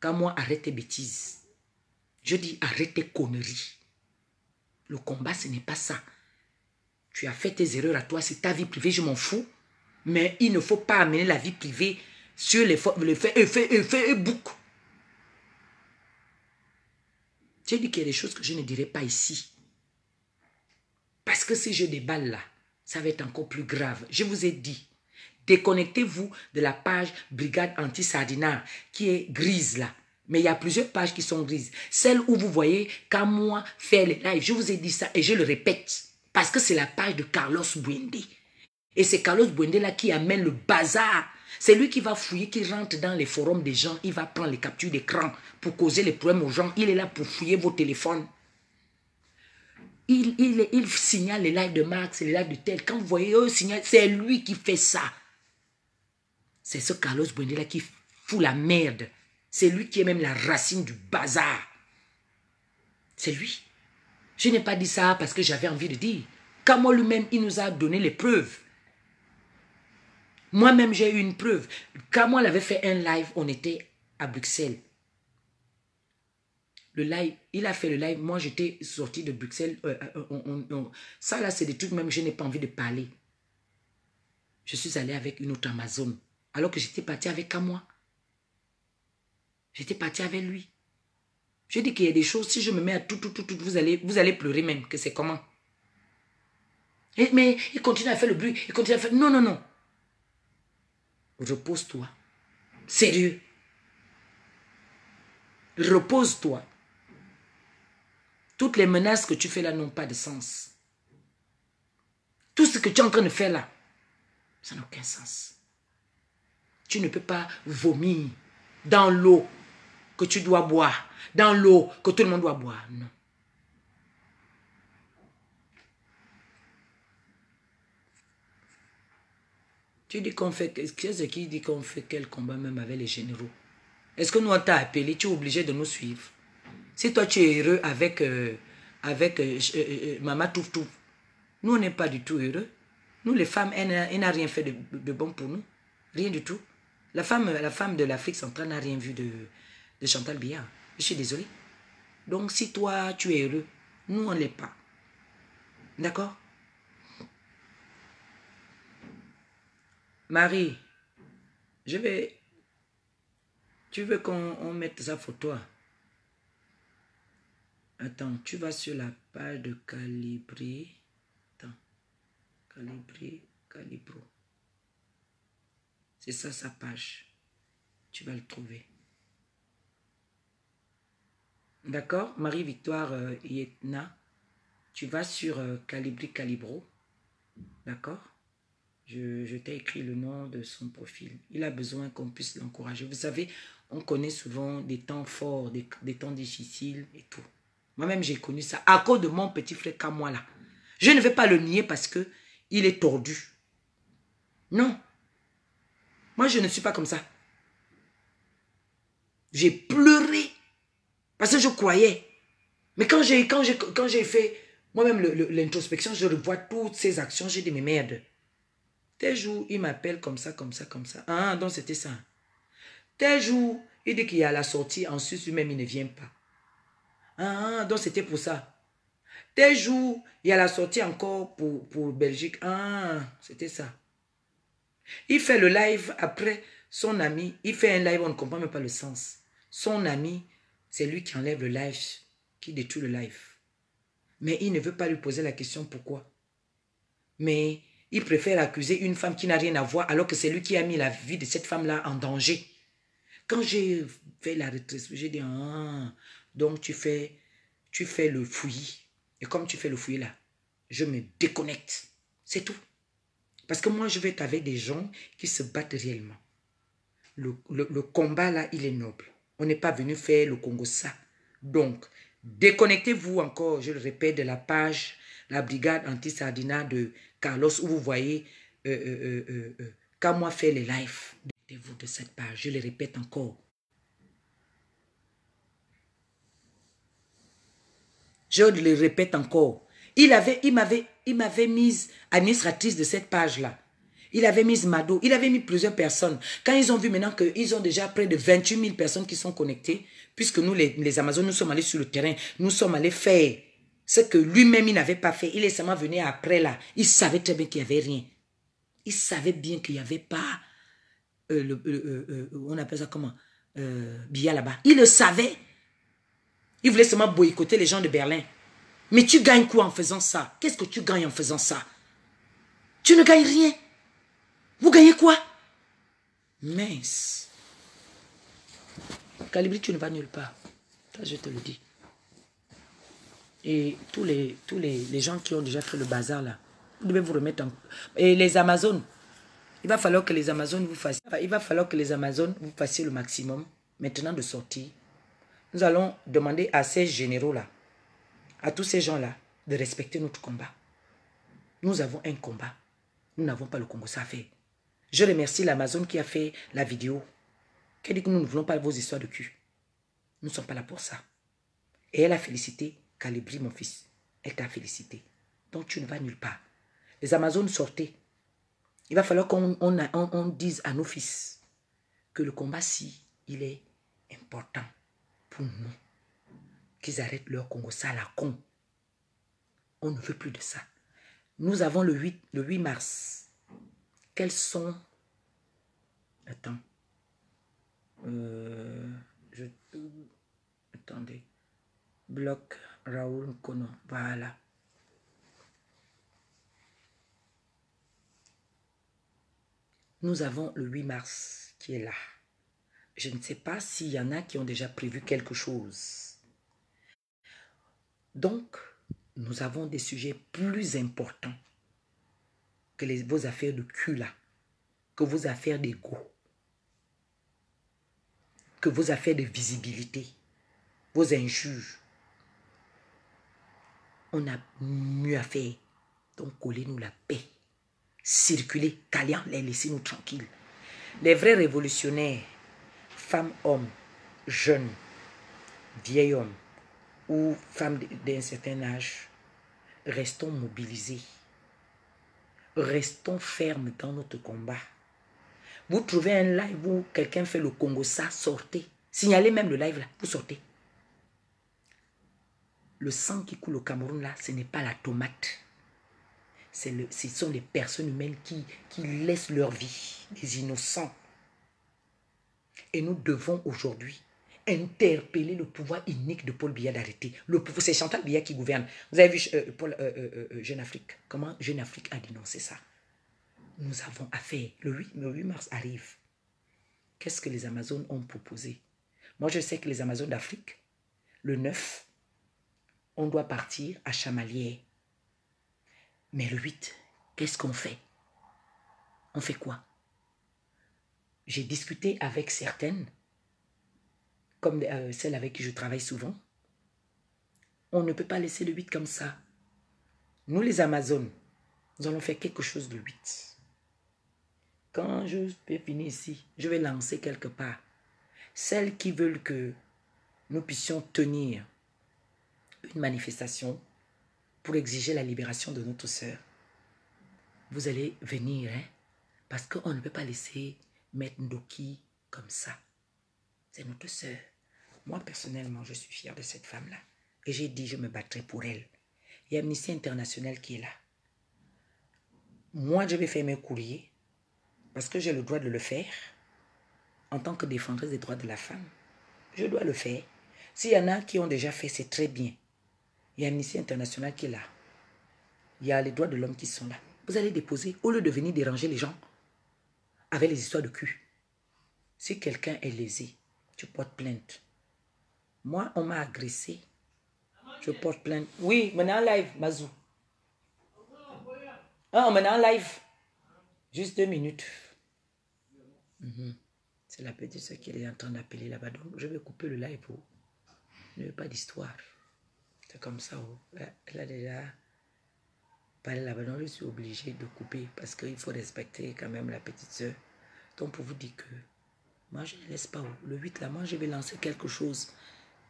Quand moi, arrête tes bêtises. Je dis, arrête tes conneries. Le combat, ce n'est pas ça. Tu as fait tes erreurs à toi, c'est ta vie privée, je m'en fous. Mais il ne faut pas amener la vie privée sur les faits et bouc. J'ai dit qu'il y a des choses que je ne dirai pas ici. Parce que si je déballe là, ça va être encore plus grave. Je vous ai dit, déconnectez-vous de la page Brigade Anti-Sardinard qui est grise là. Mais il y a plusieurs pages qui sont grises. Celle où vous voyez qu'à moi faire les lives, je vous ai dit ça et je le répète. Parce que c'est la page de Carlos Bouende. Et c'est Carlos Bouende là qui amène le bazar. C'est lui qui va fouiller, qui rentre dans les forums des gens. Il va prendre les captures d'écran pour causer les problèmes aux gens. Il est là pour fouiller vos téléphones. Il signale les lives de Max, les lives de tel. Quand vous voyez eux signale, c'est lui qui fait ça. C'est ce Carlos Bouendé-là qui fout la merde. C'est lui qui est même la racine du bazar. C'est lui. Je n'ai pas dit ça parce que j'avais envie de dire. Camo lui-même, il nous a donné les preuves. Moi-même, j'ai eu une preuve. Camo avait fait un live, on était à Bruxelles. Le live, il a fait le live. Moi, j'étais sorti de Bruxelles. Ça, là, c'est des trucs même, je n'ai pas envie de parler. Je suis allé avec une autre Amazon. Alors que j'étais parti avec Camo. J'étais parti avec lui. Je dis qu'il y a des choses, si je me mets à tout, vous allez pleurer même, que c'est comment. Mais il continue à faire le bruit, il continue à faire... Non, non, non. Repose-toi. Sérieux. Repose-toi. Toutes les menaces que tu fais là n'ont pas de sens. Tout ce que tu es en train de faire là, ça n'a aucun sens. Tu ne peux pas vomir dans l'eau que tu dois boire, dans l'eau que tout le monde doit boire. Non. Tu dis qu'on fait... Qu'est-ce qui dit qu'on fait quel combat même avec les généraux? Est-ce que nous on t'a appelé? Tu es obligé de nous suivre. Si toi tu es heureux avec Maman Touf Touf, nous on n'est pas du tout heureux. Nous les femmes, elle n'a rien fait de bon pour nous. Rien du tout. La femme de l'Afrique centrale n'a rien vu de Chantal Biya. Je suis désolé. Donc si toi tu es heureux, nous on ne l'est pas. D'accord? Marie, tu veux qu'on mette sa photo? Attends, tu vas sur la page de Calibri. Attends. Calibro. C'est ça sa page. Tu vas le trouver. D'accord? Marie-Victoire Yetna. Tu vas sur Calibro. D'accord? Je t'ai écrit le nom de son profil. Il a besoin qu'on puisse l'encourager. Vous savez, on connaît souvent des temps forts, des temps difficiles et tout. Moi-même, j'ai connu ça à cause de mon petit frère Kamoa là. Je ne vais pas le nier parce que il est tordu. Non. Moi, je ne suis pas comme ça. J'ai pleuré parce que je croyais. Mais quand j'ai fait moi-même l'introspection, je revois toutes ces actions, j'ai dit, mais merde. Tel jour, il m'appelle comme ça. Ah, donc c'était ça. Tel jour, il dit qu'il y a la sortie, en Suisse lui-même, il ne vient pas. Ah, donc c'était pour ça. Tel jour, il y a la sortie encore pour Belgique. Ah, c'était ça. Il fait le live après son ami. Il fait un live, on ne comprend même pas le sens. Son ami, c'est lui qui enlève le live, qui détruit le live. Mais il ne veut pas lui poser la question pourquoi. Mais il préfère accuser une femme qui n'a rien à voir alors que c'est lui qui a mis la vie de cette femme-là en danger. Quand j'ai fait la retraite, j'ai dit, ah, donc tu fais le fouillis. Et comme tu fais le fouillis là, je me déconnecte. C'est tout. Parce que moi, je vais être avec des gens qui se battent réellement. Le combat là, il est noble. On n'est pas venu faire le Congo ça. Donc, déconnectez-vous encore, je le répète, de la page, la brigade anti-sardina de Carlos, où vous voyez quand moi fait les lives. Déconnectez-vous de cette page, je le répète encore. Je le répète encore. Il m'avait mise administratrice de cette page-là. Il avait mis Mado, il avait mis plusieurs personnes. Quand ils ont vu maintenant qu'ils ont déjà près de 28 000 personnes qui sont connectées, puisque nous, les Amazones, nous sommes allés sur le terrain, nous sommes allés faire ce que lui-même, il n'avait pas fait. Il est seulement venu après là. Il savait très bien qu'il n'y avait rien. Il savait bien qu'il n'y avait pas, on appelle ça comment, Biya là-bas. Il le savait. Il voulait seulement boycotter les gens de Berlin. Mais tu gagnes quoi en faisant ça? Qu'est-ce que tu gagnes en faisant ça? Tu ne gagnes rien. Vous gagnez quoi? Mince. Calibri, tu ne vas nulle part. Ça, je te le dis. Et tous les gens qui ont déjà fait le bazar là, vous devez vous remettre en... Et les Amazones, Il va falloir que les Amazones vous fassiez, le maximum maintenant de sortir. Nous allons demander à ces généraux-là, à tous ces gens-là, de respecter notre combat. Nous avons un combat. Nous n'avons pas le Congo, ça à faire. Je remercie l'Amazone qui a fait la vidéo, qui a dit que nous ne voulons pas vos histoires de cul. Nous ne sommes pas là pour ça. Et elle a félicité Calibri, mon fils. Elle t'a félicité. Donc tu ne vas nulle part. Les Amazones, sortez. Il va falloir qu'on dise à nos fils que le combat-ci, il est important pour nous. Qu'ils arrêtent leur Congo, ça la con. On ne veut plus de ça. Nous avons le 8 mars. Quels sont... Attends. Attendez. Bloc Raoul Nkono. Voilà. Nous avons le 8 mars qui est là. Je ne sais pas s'il y en a qui ont déjà prévu quelque chose. Donc, nous avons des sujets plus importants que vos affaires de cul là, que vos affaires d'ego, que vos affaires de visibilité, vos injures. On a mieux à faire. Donc, collez-nous la paix. Circulez, Kalian, laissez-nous tranquilles. Les vrais révolutionnaires, femmes, hommes, jeunes, vieils hommes ou femmes d'un certain âge, restons mobilisés. Restons fermes dans notre combat. Vous trouvez un live où quelqu'un fait le Congo, ça, sortez. Signalez même le live là, vous sortez. Le sang qui coule au Cameroun là, ce n'est pas la tomate. Ce sont les personnes humaines qui laissent leur vie, les innocents. Et nous devons aujourd'hui interpeller le pouvoir inique de Paul Biya d'arrêter. C'est Chantal Biya qui gouverne. Vous avez vu Jeune Afrique. Comment Jeune Afrique a dénoncé ça? Nous avons affaire. Le 8 mars arrive. Qu'est-ce que les Amazones ont proposé? Moi, je sais que les Amazones d'Afrique, le 9, on doit partir à Chamalières. Mais le 8, qu'est-ce qu'on fait? On fait quoi? J'ai discuté avec certaines, comme celle avec qui je travaille souvent. On ne peut pas laisser le 8 comme ça. Nous, les Amazones, nous allons faire quelque chose le 8. Quand je vais finir ici, je vais lancer quelque part. Celles qui veulent que nous puissions tenir une manifestation pour exiger la libération de notre sœur, vous allez venir, hein? Parce qu'on ne peut pas laisser Maître Ndoki comme ça. C'est notre sœur. Moi, personnellement, je suis fière de cette femme-là. Et j'ai dit, je me battrai pour elle. Il y a Amnesty International qui est là. Moi, je vais faire mes courriers parce que j'ai le droit de le faire. En tant que défenseuse des droits de la femme, je dois le faire. S'il y en a qui ont déjà fait, c'est très bien. Il y a Amnesty International qui est là. Il y a les droits de l'homme qui sont là. Vous allez déposer, au lieu de venir déranger les gens avec les histoires de cul. Si quelqu'un est lésé, tu portes plainte. Moi, on m'a agressé. Je porte plainte. Oui, on est en live, Mazou. Ah, on est en live. Juste 2 minutes. C'est la petite soeur qui est en train d'appeler là-bas. Donc, je vais couper le live. Oh. Je ne veux pas d'histoire. C'est comme ça. Oh. Elle a déjà parlé là-bas. Donc, je suis obligé de couper parce qu'il faut respecter quand même la petite soeur. Donc, pour vous dire que moi, je ne laisse pas. Oh. Le 8, là, moi, je vais lancer quelque chose.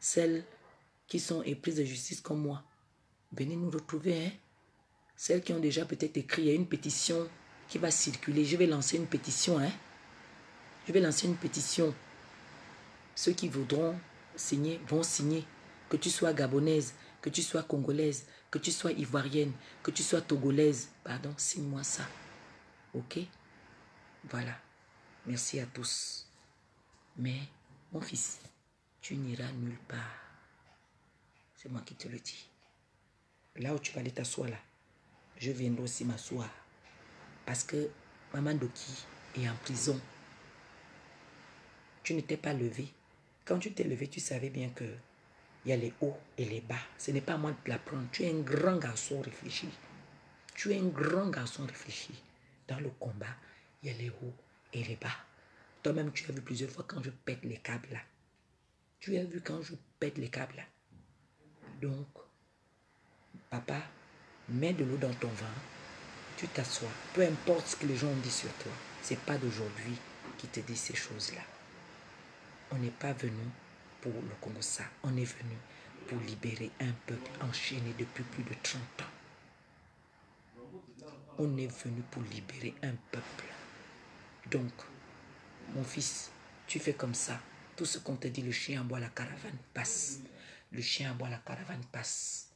Celles qui sont éprises de justice comme moi, venez nous retrouver. Hein? Celles qui ont déjà peut-être écrit, il y a une pétition qui va circuler. Je vais lancer une pétition. Hein? Je vais lancer une pétition. Ceux qui voudront signer vont signer. Que tu sois gabonaise, que tu sois congolaise, que tu sois ivoirienne, que tu sois togolaise. Pardon, signe-moi ça. Ok? Voilà. Merci à tous. Mais, mon fils, tu n'iras nulle part. C'est moi qui te le dis. Là où tu vas aller t'asseoir là, je viendrai aussi m'asseoir. Parce que Maman Ndoki est en prison. Tu ne t'es pas levé. Quand tu t'es levé, tu savais bien que il y a les hauts et les bas. Ce n'est pas à moi de l'apprendre. Tu es un grand garçon réfléchi. Tu es un grand garçon réfléchi. Dans le combat, il y a les hauts et les bas. Toi-même, tu as vu plusieurs fois quand je pète les câbles là. Tu as vu quand je pète les câbles là. Donc, papa, mets de l'eau dans ton vin. Tu t'assois. Peu importe ce que les gens ont dit sur toi. C'est pas d'aujourd'hui qui te dit ces choses-là. On n'est pas venu pour le Congo ça. On est venu pour libérer un peuple enchaîné depuis plus de 30 ans. On est venu pour libérer un peuple. Donc, mon fils, tu fais comme ça. Tout ce qu'on te dit, le chien aboie, la caravane passe. Le chien aboie, la caravane passe.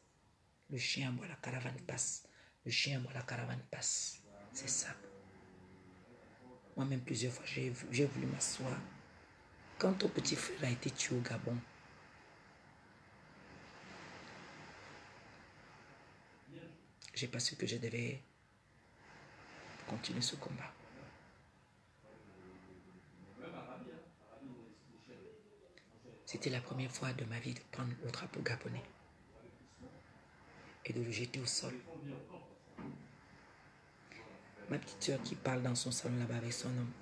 Le chien aboie, la caravane passe. Le chien aboie, la caravane passe. C'est ça. Moi-même, plusieurs fois, j'ai voulu m'asseoir. Quand ton petit frère a été tué au Gabon, j'ai pas su que je devais continuer ce combat. C'était la première fois de ma vie de prendre le drapeau gabonais et de le jeter au sol. Ma petite soeur qui parle dans son salon là-bas avec son homme,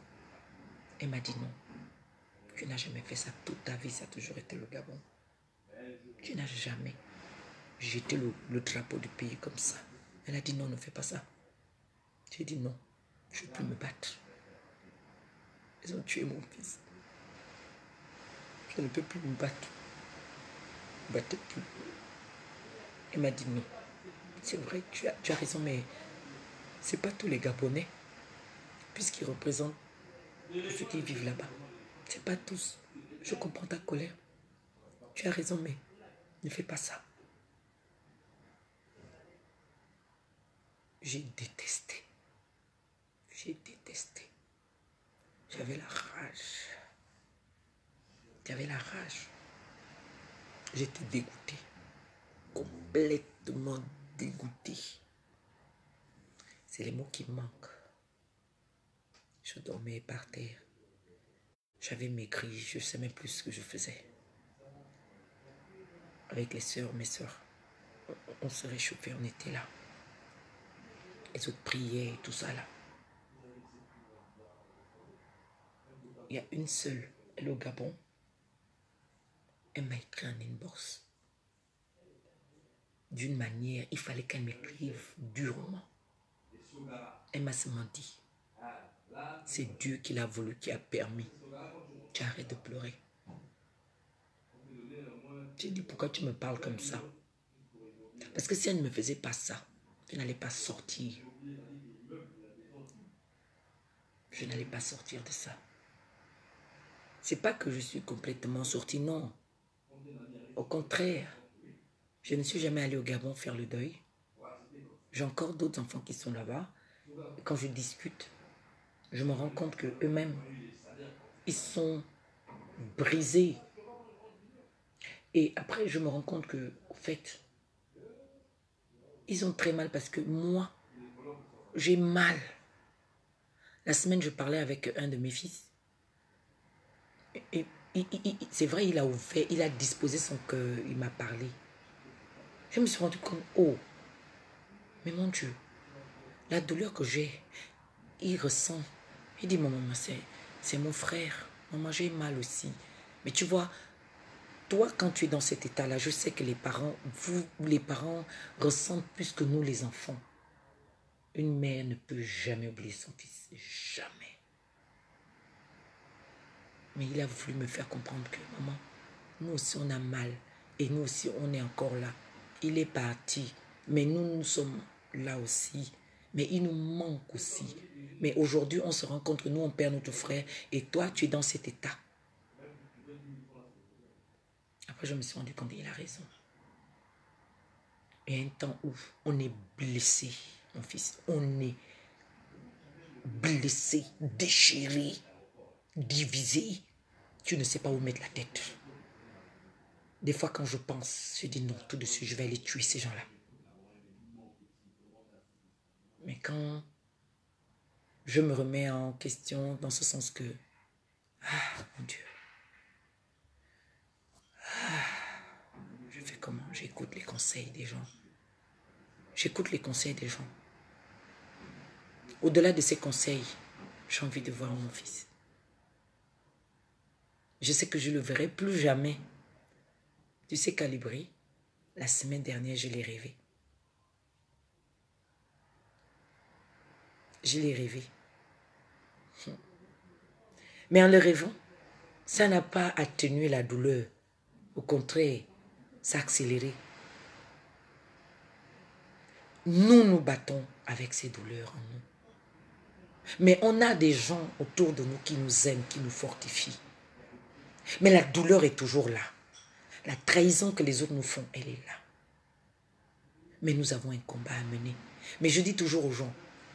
elle m'a dit non. Tu n'as jamais fait ça toute ta vie, ça a toujours été le Gabon. Tu n'as jamais jeté le drapeau du pays comme ça. Elle a dit non, ne fais pas ça. J'ai dit non, je ne veux plus me battre. Ils ont tué mon fils. Je ne peux plus me battre. Ne me battez plus. Elle m'a dit non. C'est vrai, tu as raison, mais ce n'est pas tous les Gabonais, puisqu'ils représentent ceux qui vivent là-bas. Ce n'est pas tous. Je comprends ta colère. Tu as raison, mais ne fais pas ça. J'ai détesté. J'ai détesté. J'avais la rage. J'avais la rage. J'étais dégoûté. Complètement dégoûté. C'est les mots qui me manquent. Je dormais par terre. J'avais maigri. Je ne sais même plus ce que je faisais. Avec les sœurs, mes sœurs, on se réchauffait, on était là. Les autres priaient et tout ça là. Il y a une seule, elle est au Gabon. Elle m'a écrit en inbox. D'une manière, il fallait qu'elle m'écrive durement. Elle m'a seulement dit, c'est Dieu qui l'a voulu, qui a permis. Tu arrêtes de pleurer. J'ai dit, pourquoi tu me parles comme ça? Parce que si elle ne me faisait pas ça, je n'allais pas sortir. Je n'allais pas sortir de ça. C'est pas que je suis complètement sortie, non. Au contraire, je ne suis jamais allée au Gabon faire le deuil. J'ai encore d'autres enfants qui sont là-bas. Quand je discute, je me rends compte qu'eux-mêmes, ils sont brisés. Et après, je me rends compte que, au fait, ils ont très mal parce que moi, j'ai mal. La semaine, je parlais avec un de mes fils. Et c'est vrai, il a ouvert, il a disposé son cœur, il m'a parlé. Je me suis rendu compte, oh, mais mon Dieu, la douleur que j'ai, il ressent. Il dit, maman, c'est mon frère. Maman, j'ai mal aussi. Mais tu vois, toi, quand tu es dans cet état-là, je sais que les parents, vous, les parents, ressentent plus que nous, les enfants. Une mère ne peut jamais oublier son fils. Jamais. Mais il a voulu me faire comprendre que, maman, nous aussi, on a mal. Et nous aussi, on est encore là. Il est parti. Mais nous sommes là aussi. Mais il nous manque aussi. Mais aujourd'hui, on se rencontre, nous, on perd notre frère. Et toi, tu es dans cet état. Après, je me suis rendu compte qu'il a raison. Il y a un temps où on est blessé, mon fils. On est blessé, déchiré, divisé. Tu ne sais pas où mettre la tête. Des fois, quand je pense, je dis non, tout de suite, je vais aller tuer ces gens-là. Mais quand je me remets en question dans ce sens que, ah, mon Dieu, je fais comment? J'écoute les conseils des gens. J'écoute les conseils des gens. Au-delà de ces conseils, J'ai envie de voir mon fils. Je sais que je ne le verrai plus jamais. Tu sais, Calibri, la semaine dernière, je l'ai rêvé. Je l'ai rêvé. Mais en le rêvant, ça n'a pas atténué la douleur. Au contraire, ça a accéléré. Nous nous battons avec ces douleurs en nous. Mais on a des gens autour de nous qui nous aiment, qui nous fortifient. Mais la douleur est toujours là. La trahison que les autres nous font, elle est là. Mais nous avons un combat à mener. Mais je dis toujours aux gens,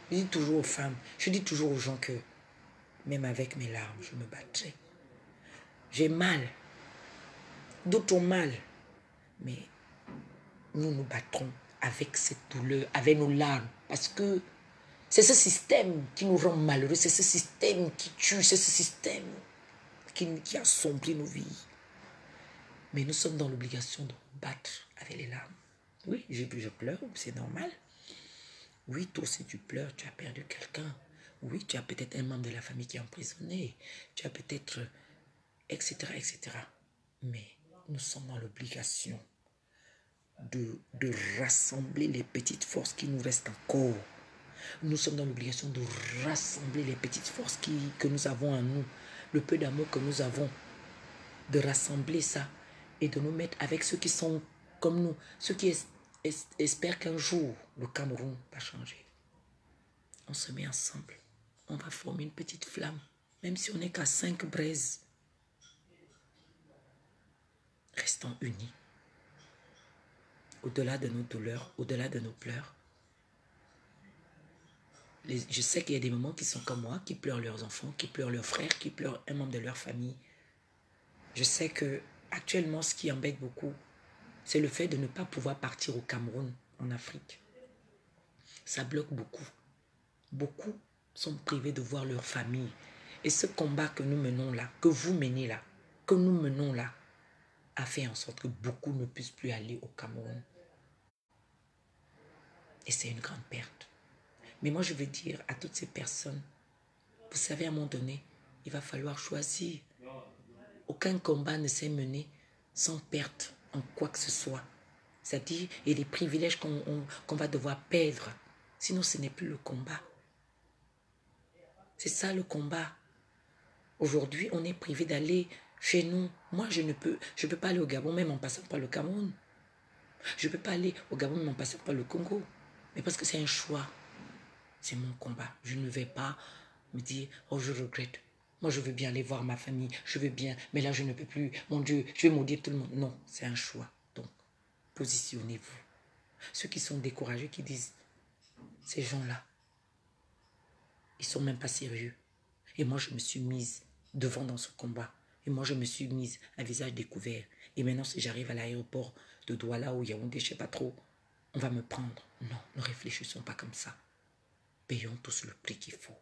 je dis toujours aux femmes, je dis toujours aux gens que même avec mes larmes, je me battrai. J'ai mal. D'autres ont mal. Mais nous nous battrons avec cette douleur, avec nos larmes. Parce que c'est ce système qui nous rend malheureux. C'est ce système qui tue. C'est ce système qui assombrit nos vies. Mais nous sommes dans l'obligation de battre avec les larmes. Oui, je pleure, c'est normal. Oui, toi aussi tu pleures, tu as perdu quelqu'un. Oui, tu as peut-être un membre de la famille qui est emprisonné. Tu as peut-être, etc., etc. Mais nous sommes dans l'obligation de rassembler les petites forces qui nous restent encore. Nous sommes dans l'obligation de rassembler les petites forces que nous avons en nous. Le peu d'amour que nous avons. De rassembler ça et de nous mettre avec ceux qui sont comme nous. Ceux qui espèrent qu'un jour, le Cameroun va changer. On se met ensemble. On va former une petite flamme. Même si on n'est qu'à 5 braises. Restons unis. Au-delà de nos douleurs, au-delà de nos pleurs. Je sais qu'il y a des moments qui sont comme moi, qui pleurent leurs enfants, qui pleurent leurs frères, qui pleurent un membre de leur famille. Je sais que actuellement, ce qui embête beaucoup, c'est le fait de ne pas pouvoir partir au Cameroun, en Afrique. Ça bloque beaucoup. Beaucoup sont privés de voir leur famille. Et ce combat que nous menons là, que vous menez là, que nous menons là, a fait en sorte que beaucoup ne puissent plus aller au Cameroun. Et c'est une grande perte. Mais moi, je veux dire à toutes ces personnes, vous savez, à un moment donné, il va falloir choisir. Aucun combat ne s'est mené sans perte en quoi que ce soit. C'est-à-dire, il y a des privilèges qu'on va devoir perdre. Sinon, ce n'est plus le combat. C'est ça le combat. Aujourd'hui, on est privé d'aller chez nous. Moi, je ne peux pas aller au Gabon même en passant par le Cameroun. Je ne peux pas aller au Gabon même en passant par le Congo. Mais parce que c'est un choix. C'est mon combat. Je ne vais pas me dire, oh, je regrette. Moi, je veux bien aller voir ma famille. Je veux bien, mais là, je ne peux plus. Mon Dieu, je vais maudire tout le monde. Non, c'est un choix. Donc, positionnez-vous. Ceux qui sont découragés, qui disent, ces gens-là, ils ne sont même pas sérieux. Et moi, je me suis mise devant dans ce combat. Et moi, je me suis mise à visage découvert. Et maintenant, si j'arrive à l'aéroport de Douala ou Yaoundé, je ne sais pas trop, on va me prendre. Non, ne réfléchissons pas comme ça. Payons tous le prix qu'il faut.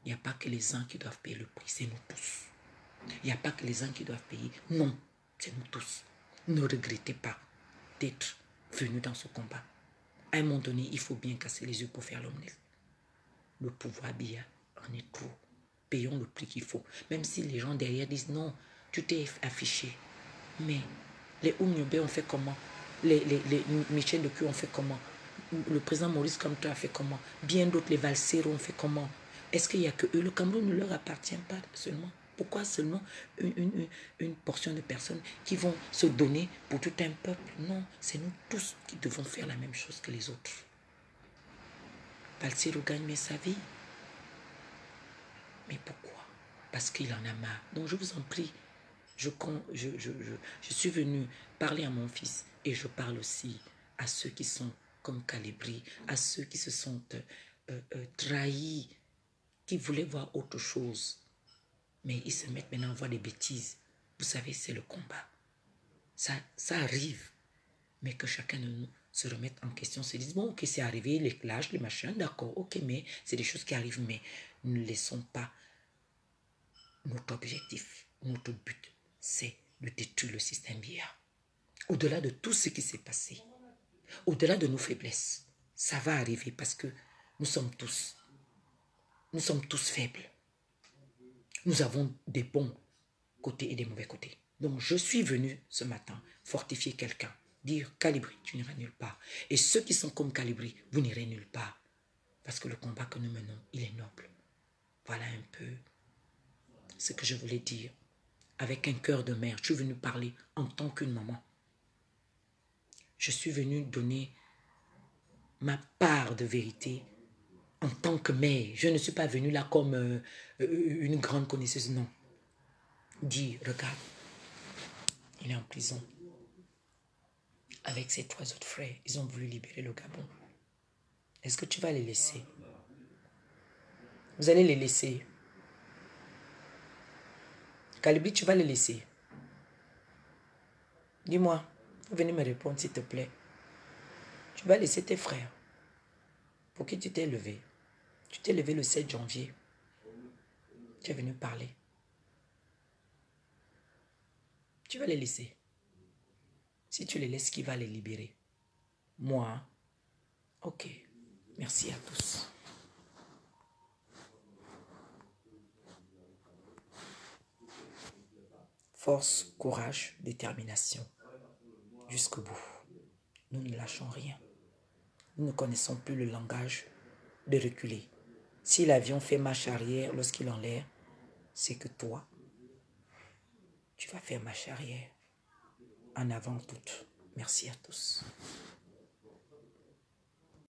Il n'y a pas que les uns qui doivent payer le prix, c'est nous tous. Il n'y a pas que les uns qui doivent payer. Non, c'est nous tous. Ne regrettez pas d'être venus dans ce combat. À un moment donné, il faut bien casser les yeux pour faire l'omelette. Le pouvoir bien en est trop. Payons le prix qu'il faut. Même si les gens derrière disent non, tu t'es affiché. Mais les Oumniobé ont fait comment? Les Michel Decu ont fait comment? Le président Maurice Kamto a fait comment? Bien d'autres, les Valsero ont fait comment? Est-ce qu'il n'y a que eux? Le Cameroun ne leur appartient pas seulement. Pourquoi seulement une portion de personnes qui vont se donner pour tout un peuple? Non, c'est nous tous qui devons faire la même chose que les autres. Valsero gagne sa vie. Mais pourquoi? Parce qu'il en a marre. Donc je vous en prie, je suis venu parler à mon fils et je parle aussi à ceux qui sont comme Calibri, à ceux qui se sont trahis, qui voulaient voir autre chose. Mais ils se mettent maintenant à voir des bêtises. Vous savez, c'est le combat. Ça arrive. Mais que chacun de nous se remette en question, se dise, bon, ok, c'est arrivé, les clashs, les machins, d'accord, ok, mais c'est des choses qui arrivent, mais ne laissons pas notre objectif, notre but, c'est de détruire le système BIA. Au-delà de tout ce qui s'est passé, au-delà de nos faiblesses, ça va arriver parce que nous sommes tous Nous sommes tous faibles. Nous avons des bons côtés et des mauvais côtés. Donc, je suis venu ce matin fortifier quelqu'un. Dire, Calibri, tu n'iras nulle part. Et ceux qui sont comme Calibri, vous n'irez nulle part. Parce que le combat que nous menons, il est noble. Voilà un peu ce que je voulais dire. Avec un cœur de mère, je suis venu parler en tant qu'une maman. Je suis venu donner ma part de vérité en tant que mère. Je ne suis pas venue là comme une grande connaisseuse, non. Dis, regarde, il est en prison. Avec ses 3 autres frères, ils ont voulu libérer le Gabon. Est-ce que tu vas les laisser? Vous allez les laisser. Calibri, tu vas les laisser. Dis-moi, venez me répondre s'il te plaît. Tu vas laisser tes frères. Pour qui tu t'es levé? Tu t'es levé le 7 janvier. Tu es venu parler. Tu vas les laisser. Si tu les laisses, qui va les libérer? Moi? Ok. Merci à tous. Force, courage, détermination. Jusqu'au bout. Nous ne lâchons rien. Nous ne connaissons plus le langage de reculer. Si l'avion fait marche arrière lorsqu'il est en l'air, c'est que toi, tu vas faire marche arrière. En avant toute. Merci à tous.